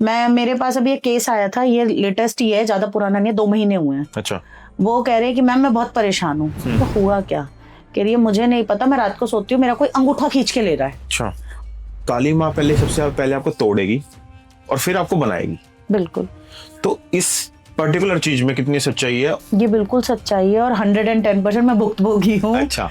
मैं मेरे पास अभी एक केस आया था, ये लेटेस्ट ही है, ज्यादा पुराना नहीं है, 2 महीने हुए हैं। अच्छा। वो कह रहे हैं कि मैम मैं बहुत परेशान हूँ। तो हुआ क्या? कह रही है मुझे नहीं पता, मैं रात को सोती हूँ, मेरा कोई अंगूठा खींच के ले रहा है। अच्छा, काली माँ पहले सबसे पहले आपको तोड़ेगी और फिर आपको बनाएगी। बिल्कुल। तो इस पर्टिकुलर चीज में कितनी सच्चाई है? ये बिल्कुल सच्चाई है और 110% मैं भुक्तभोगी हूँ। अच्छा,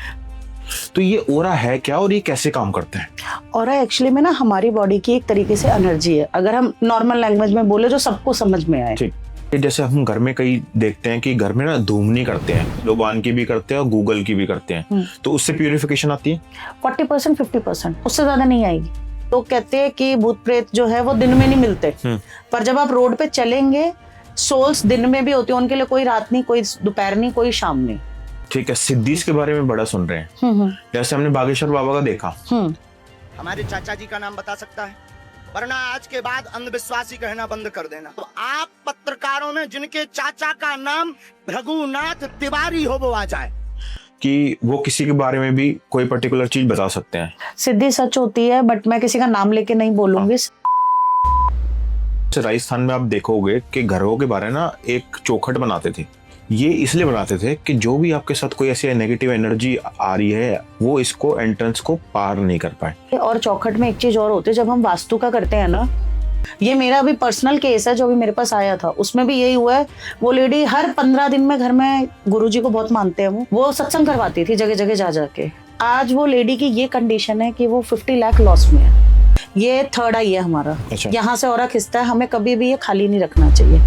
तो ये ओरा है क्या और ये कैसे काम करते हैं? ऑरा एक्चुअली में ना हमारी बॉडी की एक तरीके से एनर्जी है, अगर हम नॉर्मल लैंग्वेज में बोले जो सबको समझ में आए। ठीक। जैसे हम घर में कई देखते हैं कि घर में ना धूमनी करते हैं, लोबान की भी करते हैं और गूगल की भी करते हैं, तो उससे प्यूरिफिकेशन आती है? 40% 50%, उससे ज्यादा नहीं आएगी। लोग कहते हैं कि भूत प्रेत जो है वो दिन में नहीं मिलते, पर जब आप रोड पे चलेंगे, सोल्स दिन में भी होती है, उनके लिए कोई रात नहीं, कोई दोपहर नहीं, कोई शाम नहीं। ठीक है, सिद्धीस के बारे में बड़ा सुन रहे हैं। जैसे हमने बागेश्वर बाबा का देखा। हमारे चाचा जी का नाम बता सकता है? वरना आज के बाद अंधविश्वासी कहना बंद कर देना। तो आप पत्रकारों में जिनके चाचा का नाम रघुनाथ तिवारी हो, वो आ जाए कि वो किसी के बारे में भी कोई पर्टिकुलर चीज बता सकते हैं। सिद्धि सच होती है, बट मैं किसी का नाम लेके नहीं बोलूंगी। राजस्थान में आप देखोगे कि घरों के बारे ना एक चौखट बनाते थे। ये इसलिए बनाते थे कि जो भी आपके साथ कोई ऐसी नेगेटिव एनर्जी आ रही है, वो इसको एंट्रेंस को पार नहीं कर पाए। और चौखट में एक चीज और होती है, जब हम वास्तु का करते हैं ना, ये मेरा अभी पर्सनल केस है जो अभी मेरे पास आया था, उसमें भी यही हुआ है। वो लेडी हर 15 दिन में, घर में गुरुजी को बहुत मानते हैं, वो सत्संग करवाती थी जगह जगह जा जाके। आज वो लेडी की ये कंडीशन है कि वो 50 लाख लॉस में है। ये थर्ड आई है हमारा। अच्छा। यहाँ से ऑरा खिंचता है, हमें कभी भी ये खाली नहीं रखना चाहिए।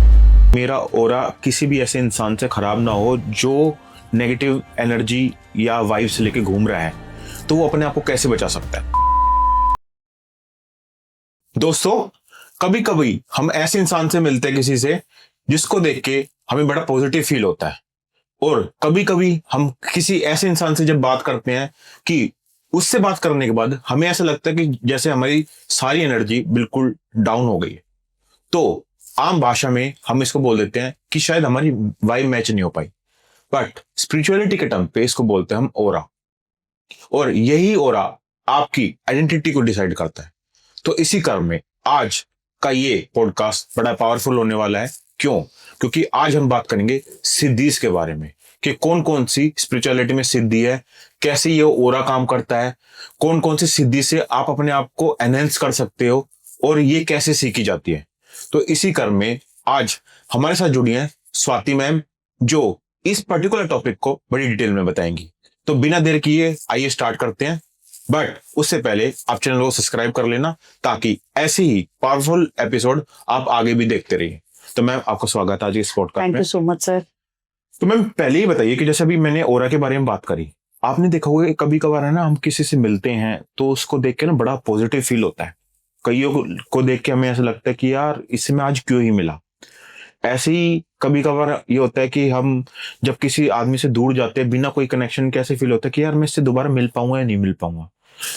मेरा ओरा किसी भी ऐसे इंसान से खराब ना हो जो नेगेटिव एनर्जी या वाइब्स लेके घूम रहा है, तो वो अपने आप को कैसे बचा सकता है? दोस्तों, कभी कभी हम ऐसे इंसान से मिलते हैं किसी से जिसको देख के हमें बड़ा पॉजिटिव फील होता है, और कभी कभी हम किसी ऐसे इंसान से जब बात करते हैं कि उससे बात करने के बाद हमें ऐसा लगता है कि जैसे हमारी सारी एनर्जी बिल्कुल डाउन हो गई है। तो आम भाषा में हम इसको बोल देते हैं कि शायद हमारी वाइब मैच नहीं हो पाई, बट स्पिरिचुअलिटी के टर्म पे इसको बोलते हैं हम ओरा, और यही ओरा आपकी आइडेंटिटी को डिसाइड करता है। तो इसी क्रम में आज का ये पॉडकास्ट बड़ा पावरफुल होने वाला है। क्यों? क्योंकि आज हम बात करेंगे सिद्धीज के बारे में कि कौन कौन सी स्पिरिचुअलिटी में सिद्धि है, कैसे ये ओरा काम करता है, कौन कौन सी सिद्धि से आप अपने आप को एनहेंस कर सकते हो, और ये कैसे सीखी जाती है। तो इसी क्रम में आज हमारे साथ जुड़ी हैं स्वाति मैम, जो इस पर्टिकुलर टॉपिक को बड़ी डिटेल में बताएंगी। तो बिना देर किए आइए स्टार्ट करते हैं, बट उससे पहले आप चैनल को सब्सक्राइब कर लेना ताकि ऐसे ही पावरफुल एपिसोड आप आगे भी देखते रहिए। तो मैम, आपका स्वागत है आज इस पॉडकास्ट में। Thank you so much sir. तो मैम, पहले ही बताइए कि जैसे अभी मैंने ओरा के बारे में बात करी, आपने देखा होगा कभी कभार है ना, हम किसी से मिलते हैं तो उसको देख के ना बड़ा पॉजिटिव फील होता है। कईयों को देख के हमें ऐसा लगता है कि यार इससे मैं आज क्यों ही मिला। ऐसे ही कभी कभार ये होता है कि हम जब किसी आदमी से दूर जाते हैं बिना कोई कनेक्शन के, ऐसे फील होता है कि यार मैं इससे दोबारा मिल पाऊंगा या नहीं मिल पाऊंगा।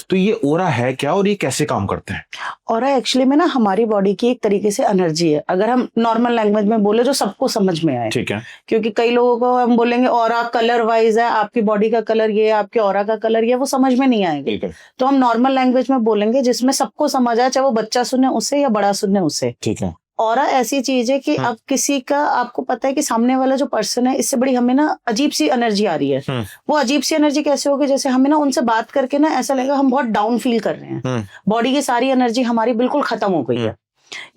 तो ये ओरा है क्या और ये कैसे काम करते हैं? ऑरा एक्चुअली में ना हमारी बॉडी की एक तरीके से एनर्जी है, अगर हम नॉर्मल लैंग्वेज में बोले जो सबको समझ में आए। ठीक है। क्योंकि कई लोगों को हम बोलेंगे ऑरा कलर वाइज है, आपकी बॉडी का कलर ये है, आपके ऑरा का कलर ये, वो समझ में नहीं आएगा। तो हम नॉर्मल लैंग्वेज में बोलेंगे जिसमें सबको समझ आए, चाहे वो बच्चा सुने उसे या बड़ा सुने उसे। ठीक है। ऑरा ऐसी चीज है कि अब किसी का, आपको पता है कि सामने वाला जो पर्सन है, इससे बड़ी हमें ना अजीब सी एनर्जी आ रही है। वो अजीब सी एनर्जी कैसे होगी, जैसे हमें ना उनसे बात करके ना ऐसा लगेगा हम बहुत डाउन फील कर रहे हैं, बॉडी की सारी एनर्जी हमारी बिल्कुल खत्म हो गई है।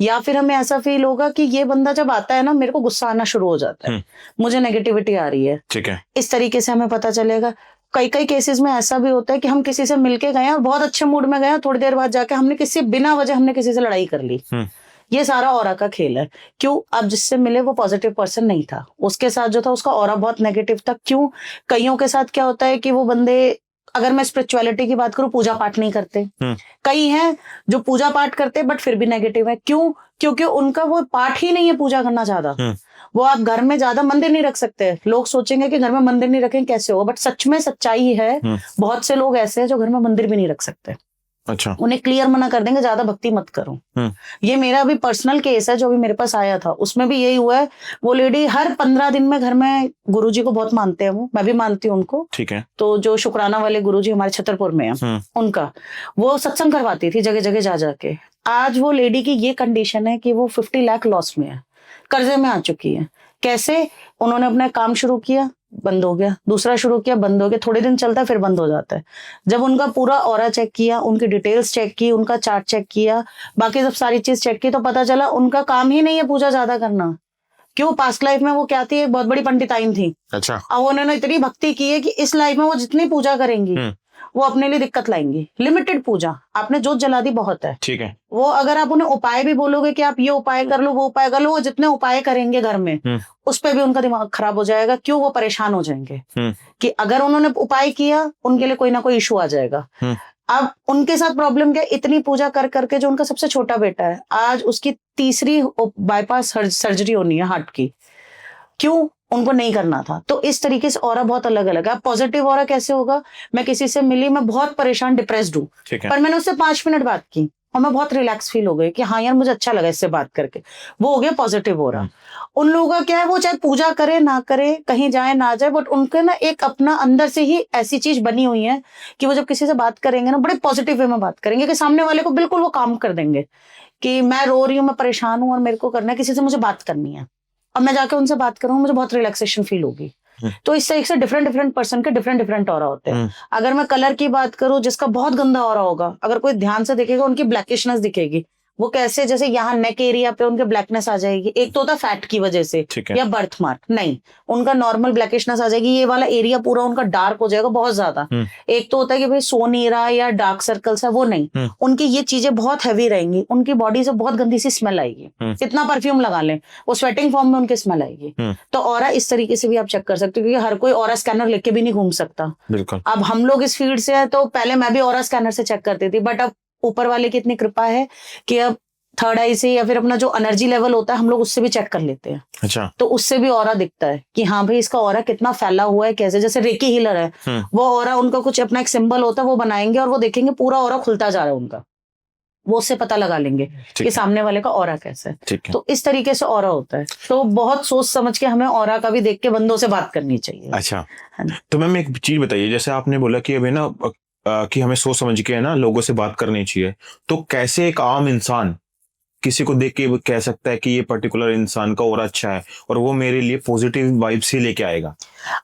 या फिर हमें ऐसा फील होगा कि ये बंदा जब आता है ना, मेरे को गुस्सा आना शुरू हो जाता है, मुझे नेगेटिविटी आ रही है। ठीक है। इस तरीके से हमें पता चलेगा। कई केसेस में ऐसा भी होता है कि हम किसी से मिलके गए और बहुत अच्छे मूड में गए, थोड़ी देर बाद जाके हमने बिना वजह हमने किसी से लड़ाई कर ली। ये सारा ऑरा का खेल है। क्यों? अब जिससे मिले वो पॉजिटिव पर्सन नहीं था, उसके साथ जो था उसका ऑरा बहुत नेगेटिव था। क्यों? कईयों के साथ क्या होता है कि वो बंदे, अगर मैं स्पिरिचुअलिटी की बात करूं, पूजा पाठ नहीं करते। कई हैं जो पूजा पाठ करते बट फिर भी नेगेटिव है। क्यों? क्योंकि उनका वो पाठ ही नहीं है पूजा करना ज्यादा। वो आप घर में ज्यादा मंदिर नहीं रख सकते। लोग सोचेंगे कि घर में मंदिर नहीं रखें कैसे होगा, बट सच में सच्चाई है, बहुत से लोग ऐसे हैं जो घर में मंदिर भी नहीं रख सकते। अच्छा। उन्हें क्लियर मना कर देंगे ज्यादा भक्ति मत करो। ये मेरा भी पर्सनल केस है जो भी मेरे पास आया था, उसमें भी यही हुआ है। वो लेडी हर 15 दिन में घर में, गुरुजी को बहुत मानते हैं वो, मैं भी मानती हूँ उनको, ठीक है। तो जो शुक्राना वाले गुरुजी हमारे छतरपुर में है उनका, वो सत्संग करवाती थी जगह जगह जा जाके। आज वो लेडी की ये कंडीशन है कि वो 50 लाख लॉस में है, कर्जे में आ चुकी है। कैसे? उन्होंने अपना काम शुरू किया, बंद हो गया, दूसरा शुरू किया, बंद हो गया, थोड़े दिन चलता है फिर बंद हो जाता है। जब उनका पूरा ऑरा चेक किया, उनकी डिटेल्स चेक की, उनका चार्ट चेक किया, बाकी सब सारी चीज चेक की, तो पता चला उनका काम ही नहीं है पूजा ज्यादा करना। क्यों? पास्ट लाइफ में वो क्या थी, एक बहुत बड़ी पंडिताइन थी। अच्छा। अब उन्होंने इतनी भक्ति की है कि इस लाइफ में वो जितनी पूजा करेंगी वो अपने लिए दिक्कत लाएंगी। लिमिटेड पूजा, आपने जोत जला दी बहुत है, ठीक है। वो अगर आप उन्हें उपाय भी बोलोगे कि आप ये उपाय कर लो, वो उपाय कर लो, वो जितने उपाय करेंगे घर में उस पे भी उनका दिमाग खराब हो जाएगा। क्यों? वो परेशान हो जाएंगे कि अगर उन्होंने उपाय किया उनके लिए कोई ना कोई इशू आ जाएगा। अब उनके साथ प्रॉब्लम क्या, इतनी पूजा कर करके जो उनका सबसे छोटा बेटा है, आज उसकी 3री बाईपास सर्जरी होनी है हार्ट की। क्यों? उनको नहीं करना था। तो इस तरीके से ऑरा बहुत अलग अलग है। पॉजिटिव ऑरा कैसे होगा? मैं किसी से मिली, मैं बहुत परेशान, डिप्रेस्ड हूँ, पर मैंने उससे 5 मिनट बात की और मैं बहुत रिलैक्स फील हो गई कि हाँ यार मुझे अच्छा लगा इससे बात करके, वो हो गया पॉजिटिव ऑरा। उन लोगों का क्या है, वो चाहे पूजा करे ना करे, कहीं जाए ना जाए, बट उनके ना एक अपना अंदर से ही ऐसी चीज बनी हुई है कि वो जब किसी से बात करेंगे ना बड़े पॉजिटिव वे में बात करेंगे कि सामने वाले को बिल्कुल वो काम कर देंगे कि मैं रो रही हूँ, मैं परेशान हूँ और मेरे को करना है, किसी से मुझे बात करनी है, अब मैं जाके उनसे बात करूँ मुझे बहुत रिलैक्सेशन फील होगी। तो इस तरीके से डिफरेंट पर्सन के डिफरेंट ऑरा होते हैं। अगर मैं कलर की बात करूं, जिसका बहुत गंदा ऑरा होगा, अगर कोई ध्यान से देखेगा उनकी ब्लैकिशनेस दिखेगी। वो कैसे? जैसे यहाँ नेक एरिया पे उनके ब्लैकनेस आ जाएगी। एक तो होता है फैट की वजह से या बर्थ मार्क, नहीं, उनका नॉर्मल ब्लैकिशनेस आ जाएगी। ये वाला एरिया पूरा उनका डार्क हो जाएगा बहुत ज्यादा। एक तो होता है कि भाई सो नहीं रहा या डार्क सर्कल्स है, वो नहीं, उनकी ये चीजें बहुत हैवी रहेंगी, उनकी बॉडी से बहुत गंदी सी स्मेल आएगी, कितना परफ्यूम लगा लें वो स्वेटिंग फॉर्म में उनकी स्मेल आएगी। तो ऑरा इस तरीके से भी आप चेक कर सकते हो, क्योंकि हर कोई ऑरा स्कैनर लेके भी नहीं घूम सकता। बिल्कुल। अब हम लोग इस फील्ड से है तो पहले मैं भी ऑरा स्कैनर से चेक करती थी, बट अब ऊपर वाले की इतनी कृपा है कि अब थर्ड आई से या फिर अपना जो एनर्जी लेवल होता है हम लोग उससे भी चेक कर लेते हैं। अच्छा। तो उससे भी ऑरा दिखता है कि हाँ भाई इसका ऑरा कितना फैला हुआ है, कैसे, जैसे रेकी हीलर है, वो ऑरा उनका कुछ अपना एक सिंबल होता है, वो बनाएंगे और वो देखेंगे पूरा ऑरा खुलता जा रहा है उनका, वो उससे पता लगा लेंगे कि सामने वाले का ऑरा कैसा है। तो इस तरीके से ऑरा होता है। तो बहुत सोच समझ के हमें ऑरा का भी देख के बंदों से बात करनी चाहिए। अच्छा, तो मैम एक चीज बताइए, जैसे आपने बोला कि अभी ना कि हमें सोच समझ के है ना लोगों से बात करनी चाहिए, तो कैसे एक आम इंसान किसी को देख के वो कह सकता है कि ये पर्टिकुलर इंसान का ऑरा अच्छा है और वो मेरे लिए पॉजिटिव वाइब्स ही लेके आएगा?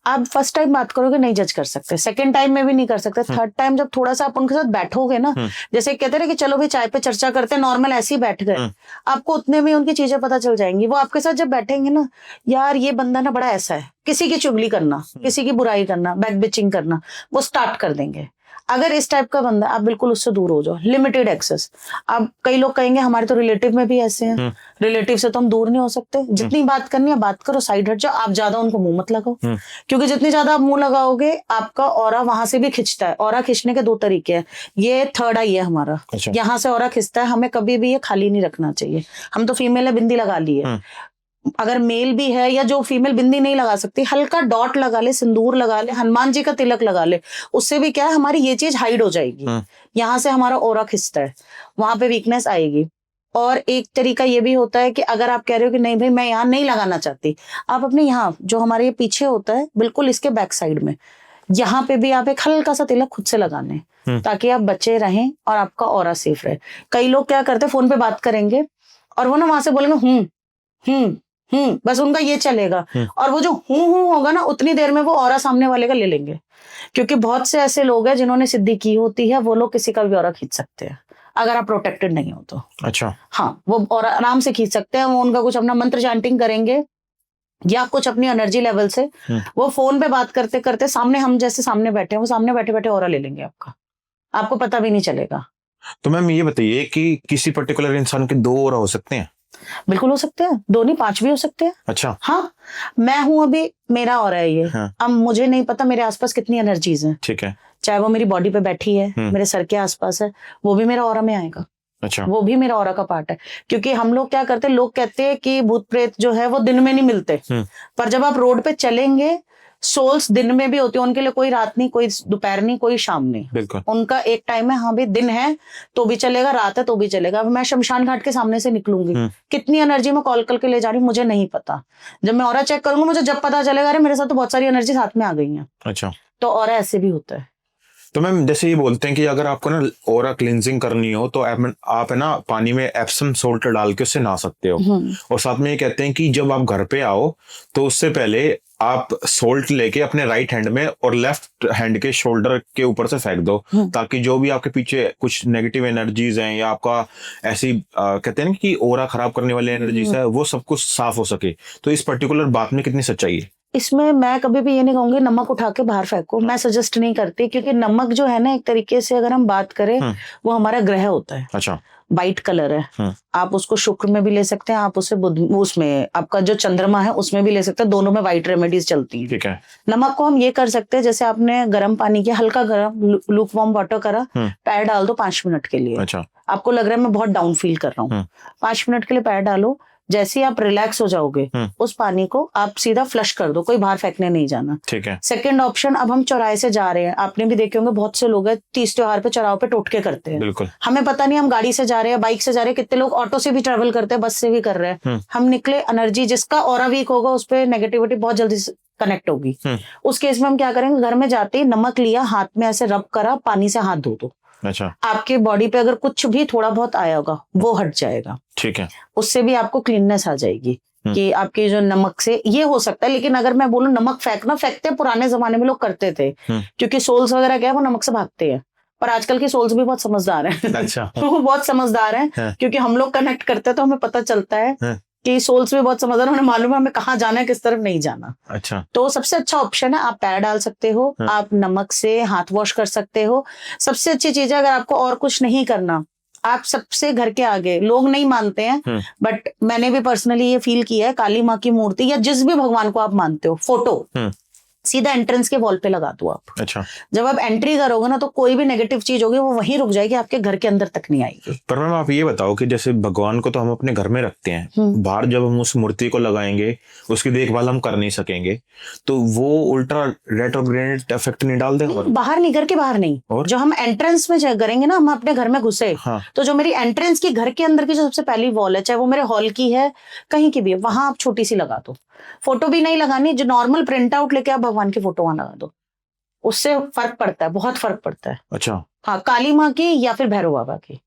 आप फर्स्ट टाइम बात करोगे नहीं जज कर सकते, सेकंड टाइम में भी नहीं कर सकते, थर्ड टाइम जब थोड़ा सा आप उनके साथ बैठोगे ना, जैसे कहते रहे कि चलो भाई चाय पे चर्चा करते, नॉर्मल ऐसे ही बैठ गए, आपको उतने में उनकी चीजें पता चल जाएंगी। वो आपके साथ जब बैठेंगे ना, यार ये बंदा ना बड़ा ऐसा है, किसी की चुगली करना, किसी की बुराई करना, बैक बिचिंग करना, वो स्टार्ट कर देंगे। अगर इस टाइप का बंदा, आप बिल्कुल उससे दूर हो जाओ, लिमिटेड एक्सेस। अब कई लोग कहेंगे हमारे तो रिलेटिव में भी ऐसे हैं, रिलेटिव से तो हम दूर नहीं हो सकते, जितनी बात करनी है बात करो, साइड हट जाओ, आप ज्यादा उनको मुंह मत लगाओ, क्योंकि जितनी ज्यादा आप मुंह लगाओगे आपका ऑरा वहां से भी खिंचता है। ऑरा खींचने के 2 तरीके हैं, ये थर्ड आई है हमारा, यहाँ से ऑरा खिंचता है, हमें कभी भी ये खाली नहीं रखना चाहिए। हम तो फीमेल है, बिंदी लगा ली है, अगर मेल भी है या जो फीमेल बिंदी नहीं लगा सकती, हल्का डॉट लगा ले, सिंदूर लगा ले, हनुमान जी का तिलक लगा ले, उससे भी क्या है हमारी ये चीज हाइड हो जाएगी। यहाँ से हमारा ऑरा खिंचता है, वहां पे वीकनेस आएगी। और एक तरीका ये भी होता है कि अगर आप कह रहे हो कि नहीं भाई मैं यहाँ नहीं लगाना चाहती, आप अपने यहाँ जो हमारे ये पीछे होता है बिल्कुल इसके बैक साइड में, यहाँ पे भी आप एक हल्का सा तिलक खुद से लगाने, ताकि आप बचे रहें और आपका ऑरा सेफ रहे। कई लोग क्या करते हैं, फोन पे बात करेंगे और वो ना वहां से बोलेंगे बस उनका ये चलेगा, और वो जो हूं होगा ना उतनी देर में वो ऑरा सामने वाले का ले लेंगे। क्योंकि बहुत से ऐसे लोग हैं जिन्होंने सिद्धि की होती है, वो लोग किसी का भी ऑरा खींच सकते हैं अगर आप प्रोटेक्टेड नहीं हो तो। अच्छा। हाँ, वो ऑरा आराम से खींच सकते हैं। वो उनका कुछ अपना मंत्र चैंटिंग करेंगे या कुछ अपनी एनर्जी लेवल से, वो फोन पे बात करते करते सामने, हम जैसे सामने बैठे हैं, वो सामने बैठे बैठे ऑरा ले लेंगे आपका, आपको पता भी नहीं चलेगा। तो मैम ये बताइए कि किसी पर्टिकुलर इंसान के 2 ऑरा हो सकते हैं? बिल्कुल हो सकते हैं, 2 नहीं 5 भी हो सकते हैं। अच्छा। हाँ, मैं हूं अभी, मेरा ऑरा है ये। हाँ। अब मुझे नहीं पता मेरे आसपास कितनी एनर्जीज हैं, ठीक है, चाहे वो मेरी बॉडी पे बैठी है, मेरे सर के आसपास है, वो भी मेरा ऑरा में आएगा। अच्छा। वो भी मेरा ऑरा का पार्ट है। क्योंकि हम लोग क्या करते हैं, लोग कहते हैं कि भूत प्रेत जो है वो दिन में नहीं मिलते, पर जब आप रोड पे चलेंगे सोल्स दिन में भी होते हैं, उनके लिए कोई रात नहीं, कोई दोपहर नहीं, कोई शाम नहीं, बिल्कुल। उनका एक टाइम है। हाँ भाई, दिन है तो भी चलेगा, रात है तो भी चलेगा। अब मैं शमशान घाट के सामने से निकलूंगी, कितनी एनर्जी मैं कॉल करके ले जा रही हूँ मुझे नहीं पता। जब मैं ऑरा चेक करूंगा मुझे जब पता चलेगा अरे मेरे साथ तो बहुत सारी एनर्जी साथ में आ गई है। अच्छा, तो ऑरा ऐसे भी होता है। तो मैम जैसे ये बोलते हैं कि अगर आपको ना ऑरा क्लींजिंग करनी हो तो आप है ना पानी में एप्सम सोल्ट डाल के उससे नहा सकते हो। और साथ में ये कहते हैं कि जब आप घर पे आओ तो उससे पहले आप सोल्ट लेके अपने राइट हैंड में और लेफ्ट हैंड के शोल्डर के ऊपर से फेंक दो, ताकि जो भी आपके पीछे कुछ नेगेटिव एनर्जीज हैं या आपका ऐसी कहते हैं ना कि ऑरा खराब करने वाली एनर्जीज है वो सब कुछ साफ हो सके। तो इस पर्टिकुलर बात में कितनी सच्चाई है? इसमें मैं कभी भी ये नहीं कहूंगी नमक उठा के बाहर फेंको, मैं सजेस्ट नहीं करती, क्योंकि नमक जो है ना एक तरीके से अगर हम बात करें वो हमारा ग्रह होता है। अच्छा, वाइट कलर है। आप उसको शुक्र में भी ले सकते हैं, आप उसे बुध उसमें आपका जो चंद्रमा है उसमें भी ले सकते हैं, दोनों में वाइट रेमेडीज चलती है। ठीक है। नमक को हम ये कर सकते हैं, जैसे आपने गर्म पानी किया, हल्का गर्म लूक वार्म वाटर करा, पैर डाल दो 5 मिनट के लिए। अच्छा, आपको लग रहा है मैं बहुत डाउन फील कर रहा हूँ, 5 मिनट के लिए पैर डालो। जैसे ही आप रिलैक्स हो जाओगे उस पानी को आप सीधा फ्लश कर दो, कोई बाहर फेंकने नहीं जाना। ठीक है। सेकंड ऑप्शन, अब हम चौराहे से जा रहे हैं, आपने भी देखे होंगे बहुत से लोग हैं 30 त्योहार पे चौराहों पे टोटके करते हैं। बिल्कुल। हमें पता नहीं हम गाड़ी से जा रहे हैं, बाइक से जा रहे हैं, कितने लोग ऑटो से भी ट्रेवल करते हैं, बस से भी कर रहे हैं। हम निकले, एनर्जी जिसका ऑरा वीक होगा उस पर नेगेटिविटी बहुत जल्दी कनेक्ट होगी। उस केस में हम क्या करेंगे, घर में जाते ही नमक लिया, हाथ में ऐसे रब करा, पानी से हाथ धो दो। अच्छा, आपके बॉडी पे अगर कुछ भी थोड़ा बहुत आया होगा वो हट जाएगा। ठीक है। उससे भी आपको क्लीननेस आ जाएगी कि आपके जो नमक से ये हो सकता है। लेकिन अगर मैं बोलूं नमक फेंकना, फेंकते पुराने जमाने में लोग करते थे, क्योंकि सोल्स वगैरह क्या है वो नमक से भागते हैं। पर आजकल के सोल्स भी बहुत समझदार हैं। अच्छा। वो बहुत समझदार हैं, क्योंकि हम लोग कनेक्ट करते हैं तो हमें पता चलता है कि सोल्स भी बहुत समझदार, उन्हें मालूम है हमें कहाँ जाना है, किस तरफ नहीं जाना। अच्छा, तो सबसे अच्छा ऑप्शन है आप पैर डाल सकते हो, आप नमक से हाथ वॉश कर सकते हो। सबसे अच्छी चीज है, अगर आपको और कुछ नहीं करना, आप सबसे घर के आगे, लोग नहीं मानते हैं बट मैंने भी पर्सनली ये फील किया है, काली माँ की मूर्ति या जिस भी भगवान को आप मानते हो, फोटो सीधा एंट्रेंस के वॉल पे लगा दो आप। अच्छा, जब आप एंट्री करोगे ना तो कोई भी नेगेटिव चीज होगी वो वहीं रुक जाएगी, आपके घर के अंदर तक नहीं आएगी। पर मैम आप ये बताओ कि जैसे भगवान को तो हम अपने घर में रखते हैं, बाहर जब हम उस मूर्ति को लगाएंगे उसकी देखभाल हम कर नहीं सकेंगे, तो वो उल्टा रेट्रोग्रेड इफेक्ट नहीं डाल देगा? बाहर नहीं, घर के बाहर नहीं, और जो हम एंट्रेंस में करेंगे ना, हम अपने घर में घुसे तो जो मेरी एंट्रेंस की घर के अंदर की जो सबसे पहली वॉल है, चाहे वो मेरे हॉल की है कहीं की भी है, वहां आप छोटी सी लगा दो। फोटो भी नहीं लगानी, जो नॉर्मल प्रिंट आउट लेके आप भगवान की फोटो वहां लगा दो, उससे फर्क पड़ता है, बहुत फर्क पड़ता है। अच्छा, हाँ, काली माँ की या फिर भैरव बाबा की,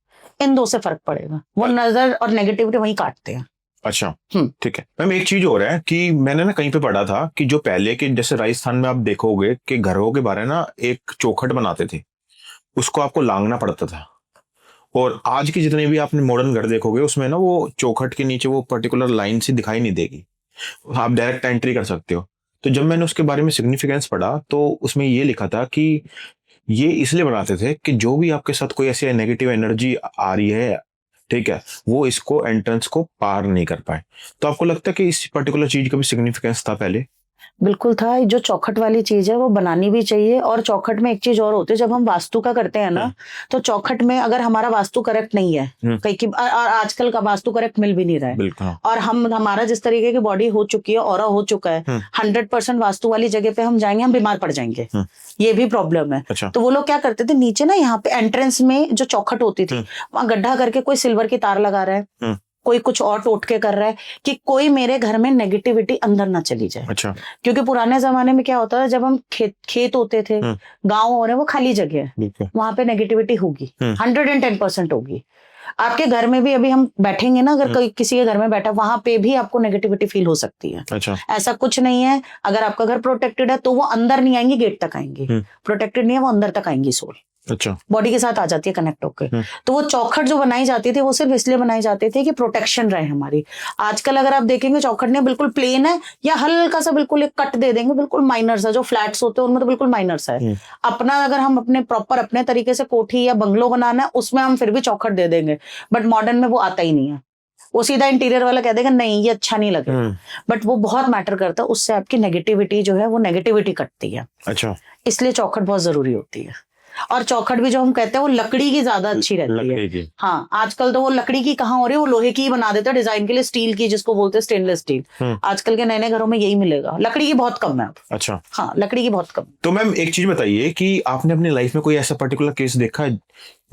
इन दो से फर्क पड़ेगा, वो नजर और नेगेटिविटी वहीं काटते हैं। अच्छा, ठीक है मैम। एक चीज और है कि मैंने ना कहीं पे पढ़ा था कि जो पहले के जैसे राजस्थान में आप देखोगे कि घरों के बाहर ना एक चौखट बनाते थे, उसको आपको लांगना पड़ता था। और आज के जितने भी आपने मॉडर्न घर देखोगे उसमें ना वो चौखट के नीचे वो पर्टिकुलर लाइन सी दिखाई नहीं देगी, आप डायरेक्ट एंट्री कर सकते हो। तो जब मैंने उसके बारे में सिग्निफिकेंस पढ़ा तो उसमें ये लिखा था कि ये इसलिए बनाते थे कि जो भी आपके साथ कोई ऐसी नेगेटिव एनर्जी आ रही है, ठीक है, वो इसको एंट्रेंस को पार नहीं कर पाए। तो आपको लगता है कि इस पर्टिकुलर चीज का भी सिग्निफिकेंस था पहले? बिल्कुल था। जो चौखट वाली चीज है वो बनानी भी चाहिए। और चौखट में एक चीज और होती है, जब हम वास्तु का करते हैं ना, तो चौखट में अगर हमारा वास्तु करेक्ट नहीं है, कहीं की, और आजकल का वास्तु करेक्ट मिल भी नहीं रहा है, और हमारा जिस तरीके की बॉडी हो चुकी है, ऑरा हो चुका है, 100% वास्तु वाली जगह पे हम जाएंगे, हम बीमार पड़ जाएंगे, ये भी प्रॉब्लम है। अच्छा। तो वो लोग क्या करते थे, नीचे ना यहाँ पे एंट्रेंस में जो चौखट होती थी वहां गड्ढा करके कोई सिल्वर की तार लगा रहा है, कोई कुछ और टोटके कर रहा है कि कोई मेरे घर में नेगेटिविटी अंदर ना चली जाए। अच्छा। क्योंकि पुराने जमाने में क्या होता था, जब हम खेत होते थे, गांव हो रहे वो खाली जगह है, वहां पे नेगेटिविटी होगी, 110% होगी। आपके घर में भी अभी हम बैठेंगे ना, अगर कोई किसी के घर में बैठा, वहां पे भी आपको नेगेटिविटी फील हो सकती है। अच्छा। ऐसा कुछ नहीं है, अगर आपका घर प्रोटेक्टेड है तो वो अंदर नहीं आएंगी, गेट तक आएंगी। प्रोटेक्टेड नहीं है, वो अंदर तक आएंगी, सोल अच्छा बॉडी के साथ आ जाती है कनेक्ट होकर। तो वो चौखट जो बनाई जाती थी वो सिर्फ इसलिए बनाई जाती थी कि प्रोटेक्शन रहे हमारी। आजकल अगर आप देखेंगे चौखट ने बिल्कुल प्लेन है या हल्का सा बिल्कुल एक कट दे देंगे, बिल्कुल माइनर सा, जो फ्लैट्स होते हैं उनमें तो बिल्कुल माइनर सा है। अपना अगर हम अपने प्रॉपर अपने तरीके से कोठी या बंगलो बनाना है, उसमें हम फिर भी चौखट दे देंगे, बट मॉडर्न में वो आता ही नहीं है। वो सीधा इंटीरियर वाला कह देगा नहीं ये अच्छा नहीं लगेगा, बट वो बहुत मैटर करता है, उससे आपकी नेगेटिविटी जो है वो नेगेटिविटी कटती है। अच्छा। इसलिए चौखट बहुत जरूरी होती है। और चौखट भी जो हम कहते हैं वो लकड़ी की ज्यादा अच्छी रहती है। लकड़ी की। हाँ, आजकल तो वो लकड़ी की कहाँ हो रही है, वो लोहे की ही बना देते हैं डिजाइन के लिए, स्टील की जिसको बोलते हैं स्टेनलेस स्टील। आजकल के नए नए घरों में यही मिलेगा, लकड़ी की बहुत कम है अब। अच्छा, हाँ, लकड़ी की बहुत कम। तो मैम एक चीज बताइए कि आपने अपनी लाइफ में कोई ऐसा पर्टिकुलर केस देखा है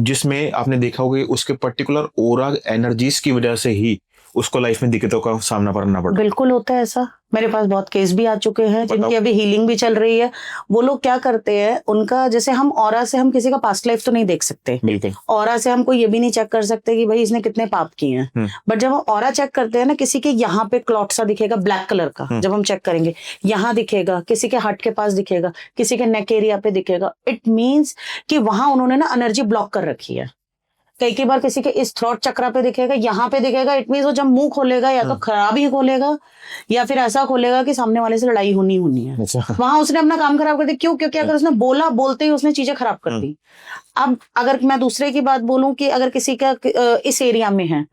जिसमें आपने देखा होगा कि उसके पर्टिकुलर ओरा एनर्जीज की वजह से ही उसको लाइफ में दिक्कतों का सामना करना पड़ा? बिल्कुल होता है ऐसा, मेरे पास बहुत केस भी आ चुके हैं जिनकी अभी हीलिंग भी चल रही है। वो लोग क्या करते हैं, उनका जैसे हम ऑरा से हम किसी का पास्ट लाइफ तो नहीं देख सकते, बिल्कुल। ऑरा से हमको ये भी नहीं चेक कर सकते कि भाई इसने कितने पाप किए हैं। बट जब हम ऑरा चेक करते हैं ना, किसी के यहाँ पे क्लॉट सा दिखेगा ब्लैक कलर का, जब हम चेक करेंगे यहाँ दिखेगा, किसी के हार्ट के पास दिखेगा, किसी के नेक एरिया पे दिखेगा, इट मीन्स कि वहां उन्होंने ना एनर्जी ब्लॉक कर रखी है। कई बार किसी के इस थ्रोट चक्रा पे दिखेगा, यहाँ पे दिखेगा, इट मीन्स वो जब मुंह खोलेगा या तो खराब ही खोलेगा या फिर ऐसा खोलेगा कि सामने वाले से लड़ाई होनी है। वहां उसने अपना काम खराब कर दिया। क्यों? क्योंकि अगर उसने बोलते ही उसने चीजें खराब कर दी। अब अगर मैं दूसरे की बात बोलूं कि अगर किसी का इस एरिया में है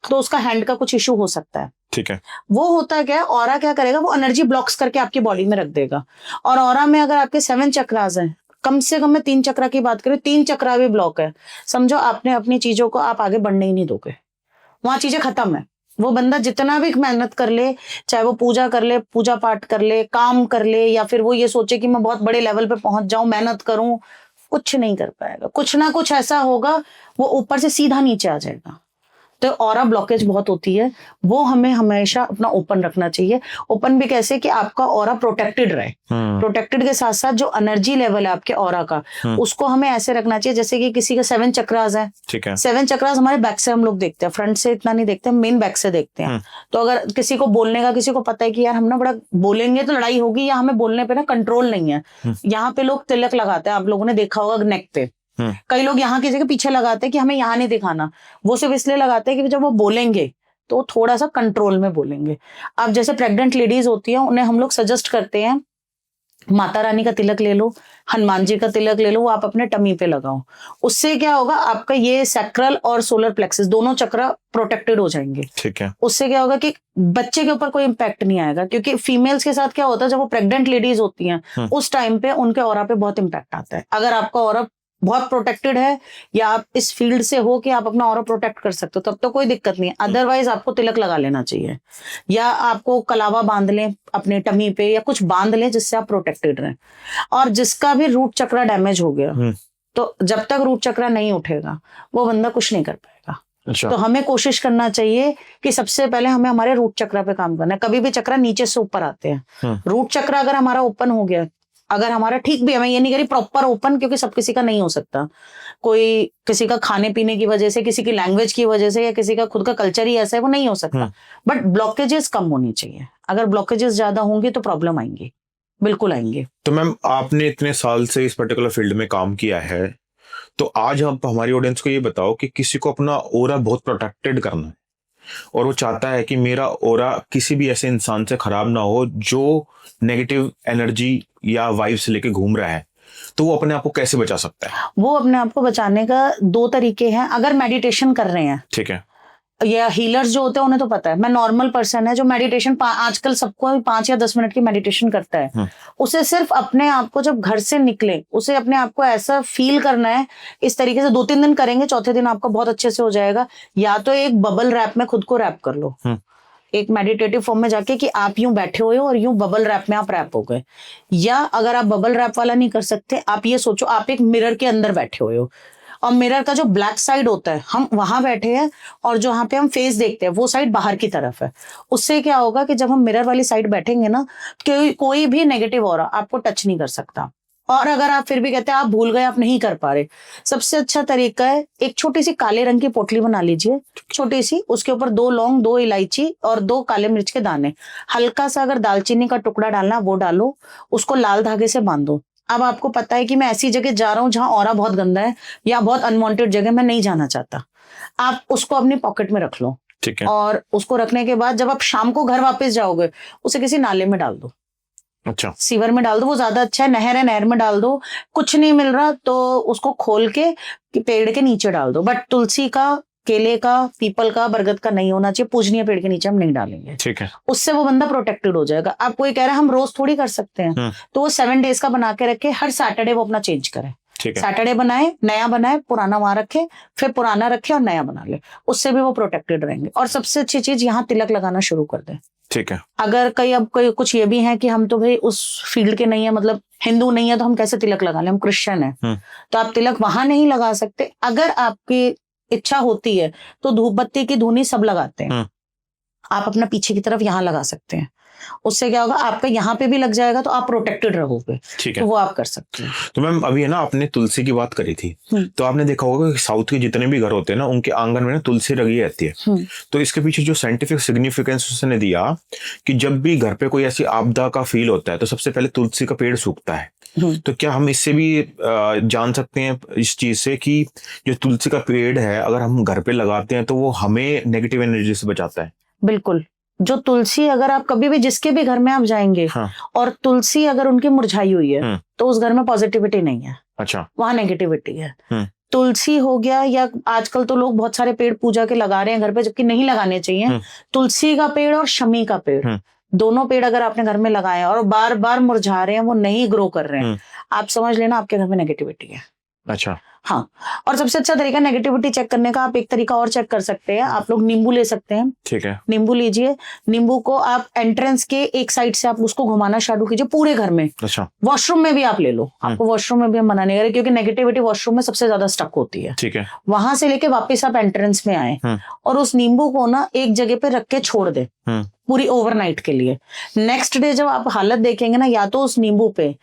तो उसका हैंड का कुछ इशू हो सकता है। ठीक है। वो होता है क्या, ऑरा क्या करेगा, वो एनर्जी ब्लॉक्स करके आपकी बॉडी में रख देगा। और ऑरा में अगर आपके 7 चक्रास हैं, कम से कम मैं 3 चक्रा की बात करूं, 3 चक्रा भी ब्लॉक है, समझो आपने अपनी चीजों को आप आगे बढ़ने ही नहीं दोगे, वहां चीजें खत्म है। वो बंदा जितना भी मेहनत कर ले, चाहे वो पूजा कर ले, पूजा पाठ कर ले, काम कर ले, या फिर वो ये सोचे कि मैं बहुत बड़े लेवल पे पहुंच जाऊं, मेहनत करूं, कुछ नहीं कर पाएगा। कुछ ना कुछ ऐसा होगा, वो ऊपर से सीधा नीचे आ जाएगा। तो ऑरा ब्लॉकेज बहुत होती है, वो हमें हमेशा अपना ओपन रखना चाहिए। ओपन भी कैसे कि आपका ऑरा प्रोटेक्टेड रहे। प्रोटेक्टेड के साथ साथ जो एनर्जी लेवल है आपके ऑरा का, उसको हमें ऐसे रखना चाहिए जैसे कि किसी का 7 चक्रास है। ठीक है। 7 चक्रास हमारे बैक से हम लोग देखते हैं, फ्रंट से इतना नहीं देखते, मेन बैक से देखते हैं। तो अगर किसी को बोलने का, किसी को पता है कि यार हम ना बड़ा बोलेंगे तो लड़ाई होगी, या हमें बोलने पे ना कंट्रोल नहीं है, यहाँ पे लोग तिलक लगाते हैं, आप लोगों ने देखा होगा नेक पे। कई लोग यहाँ किसी के पीछे लगाते हैं कि हमें यहाँ नहीं दिखाना, वो सिर्फ इसलिए लगाते हैं कि जब वो बोलेंगे तो थोड़ा सा कंट्रोल में बोलेंगे। अब जैसे प्रेग्नेंट लेडीज होती हैं, उन्हें हम लोग सजेस्ट करते हैं माता रानी का तिलक ले लो, हनुमान जी का तिलक ले लो, वो आप अपने टमी पे लगाओ। उससे क्या होगा, आपका ये सैक्रल और सोलर प्लेक्सस दोनों चक्र प्रोटेक्टेड हो जाएंगे। ठीक है। उससे क्या होगा कि बच्चे के ऊपर कोई इम्पैक्ट नहीं आएगा, क्योंकि फीमेल्स के साथ क्या होता है, जब वो प्रेग्नेंट लेडीज होती हैं उस टाइम पे उनके ऑरा पे बहुत इम्पैक्ट आता है। अगर आपका ऑरा बहुत प्रोटेक्टेड है या आप इस फील्ड से हो कि आप अपना ऑरा प्रोटेक्ट कर सकते हो, तब तो कोई दिक्कत नहीं है। अदरवाइज आपको तिलक लगा लेना चाहिए, या आपको कलावा बांध लें अपने टमी पे, या कुछ बांध लें जिससे आप प्रोटेक्टेड रहें। और जिसका भी रूट चक्रा डैमेज हो गया, तो जब तक रूट चक्रा नहीं उठेगा वो बंदा कुछ नहीं कर पाएगा। अच्छा। तो हमें कोशिश करना चाहिए कि सबसे पहले हमें हमारे रूट चक्रा पे काम करना है। कभी भी चक्रा नीचे से ऊपर आते हैं, रूट चक्रा अगर हमारा ओपन हो गया, अगर हमारा ठीक भी है, मैं ये नहीं कह रही प्रॉपर ओपन, क्योंकि सब किसी का नहीं हो सकता, कोई किसी का खाने पीने की वजह से, किसी की लैंग्वेज की वजह से, या किसी का खुद का कल्चर ही ऐसा है, वो नहीं हो सकता। बट ब्लॉकेजेस कम होनी चाहिए। अगर ब्लॉकेजेस ज्यादा होंगे तो प्रॉब्लम आएंगी, बिल्कुल आएंगे। तो मैम आपने इतने साल से इस पर्टिकुलर फील्ड में काम किया है, तो आज आप हमारी ऑडियंस को ये बताओ कि किसी को अपना ओरा बहुत प्रोटेक्टेड करना है और वो चाहता है कि मेरा ओरा किसी भी ऐसे इंसान से खराब ना हो जो नेगेटिव एनर्जी या वाइब्स लेके घूम रहा है, तो वो अपने आप को कैसे बचा सकता है? वो अपने आप को बचाने का 2 तरीके हैं। अगर मेडिटेशन कर रहे हैं, ठीक है, या हीलर्स जो होते हैं उन्हें तो पता है, मैं नॉर्मल पर्सन है जो मेडिटेशन आजकल सबको 5 या 10 मिनट की मेडिटेशन करता है, उसे सिर्फ अपने आप को जब घर से निकले, उसे अपने आप को ऐसा फील करना है। इस तरीके से 2-3 दिन करेंगे, चौथे दिन आपका बहुत अच्छे से हो जाएगा। या तो एक बबल रैप में खुद को रैप कर लो, एक मेडिटेटिव फॉर्म में जाके कि आप यूं बैठे हुए हो और यूं बबल रैप में आप रैप हो गए। या अगर आप बबल रैप वाला नहीं कर सकते, आप ये सोचो आप एक मिरर के अंदर बैठे हुए हो, और मिरर का जो ब्लैक साइड होता है हम वहां बैठे हैं, और जो यहाँ पे हम फेस देखते हैं वो साइड बाहर की तरफ है। उससे क्या होगा कि जब हम मिरर वाली साइड बैठेंगे ना, कोई भी नेगेटिव ऑरा आपको टच नहीं कर सकता। और अगर आप फिर भी कहते हैं आप भूल गए, आप नहीं कर पा रहे, सबसे अच्छा तरीका है एक छोटी सी काले रंग की पोटली बना लीजिए, छोटी सी, उसके ऊपर 2 लौंग, 2 इलायची और 2 काले मिर्च के दाने, हल्का सा अगर दालचीनी का टुकड़ा डालना वो डालो, उसको लाल धागे से बांधो। अब आपको पता है कि मैं ऐसी जगह जा रहा हूँ जहां ऑरा बहुत गंदा है या बहुत अनवांटेड जगह मैं नहीं जाना चाहता, आप उसको अपनी पॉकेट में रख लो। ठीक है। और उसको रखने के बाद जब आप शाम को घर वापस जाओगे, उसे किसी नाले में डाल दो। अच्छा। सीवर में डाल दो, वो ज्यादा अच्छा है। नहर है, नहर में डाल दो। कुछ नहीं मिल रहा तो उसको खोल के पेड़ के नीचे डाल दो। बट तुलसी का, केले का, पीपल का, बरगद का नहीं होना चाहिए। पूजनीय पेड़ के नीचे हम नहीं डालेंगे। ठीक है। उससे वो बंदा प्रोटेक्टेड हो जाएगा। आप कोई कह रहे हैं हम रोज थोड़ी कर सकते हैं, तो वो 7 डेज का बना के रखे, हर सैटरडे वो अपना चेंज करे। ठीक है। सैटरडे बनाए, नया बनाए, पुराना वहां रखे, फिर पुराना रखे और नया बना ले, उससे भी वो प्रोटेक्टेड रहेंगे। और सबसे अच्छी चीज, यहाँ तिलक लगाना शुरू कर दें। ठीक है। अगर अब कोई कुछ ये भी है कि हम तो भाई उस फील्ड के नहीं है, मतलब हिंदू नहीं है, तो हम कैसे तिलक लगा लें, हम क्रिश्चियन है, तो आप तिलक वहां नहीं लगा सकते। अगर आपकी इच्छा होती है तो धूप बत्ती की धूनी सब लगाते हैं, आप अपना पीछे की तरफ यहाँ लगा सकते हैं। उससे क्या होगा, आपका यहाँ पे भी लग जाएगा तो आप प्रोटेक्टेड रहोगे। ठीक है। तो वो आप कर सकते हैं। तो मैम अभी है ना, आपने तुलसी की बात करी थी, तो आपने देखा होगा कि साउथ के जितने भी घर होते हैं ना, उनके आंगन में ना तुलसी लगी रहती है। तो इसके पीछे जो साइंटिफिक सिग्निफिकेंस उसने दिया कि जब भी घर पे कोई ऐसी आपदा का फील होता है तो सबसे पहले तुलसी का पेड़ सूखता है। तो क्या हम इससे भी जान सकते हैं इस चीज से कि जो तुलसी का पेड़ है अगर हम घर पे लगाते हैं तो वो हमें नेगेटिव एनर्जी से बचाता है? बिल्कुल। जो तुलसी, अगर आप कभी भी जिसके भी घर में आप जाएंगे, और तुलसी अगर उनकी मुरझाई हुई है, तो उस घर में पॉजिटिविटी नहीं है। अच्छा। वहां नेगेटिविटी है। तुलसी हो गया, या आजकल तो लोग बहुत सारे पेड़ पूजा के लगा रहे हैं घर पे, जबकि नहीं लगाने चाहिए। तुलसी का पेड़ और शमी का पेड़, दोनों पेड़ अगर आपने घर में लगाए हैं और बार बार मुरझा रहे हैं, वो नहीं ग्रो कर रहे हैं, आप समझ लेना आपके घर में नेगेटिविटी है। अच्छा। हाँ। और सबसे अच्छा तरीका नेगेटिविटी चेक करने का, आप एक तरीका और चेक कर सकते हैं, आप लोग नींबू ले सकते हैं। ठीक है। नींबू लीजिए, नींबू को आप एंट्रेंस के एक साइड से आप उसको घुमाना चालू कीजिए पूरे घर में। अच्छा। वॉशरूम में भी आप ले लो, आपको वॉशरूम में भी हम मना नहीं करें, क्योंकि नेगेटिविटी वॉशरूम में सबसे ज्यादा स्टक होती है। ठीक है। वहां से लेके वापस आप एंट्रेंस में आए और उस नींबू को ना एक जगह पे रख के छोड़ दे पूरी ओवरनाइट के लिए। नेक्स्ट डे जब आप हालत देखेंगे ना, या तो उस नींबू पे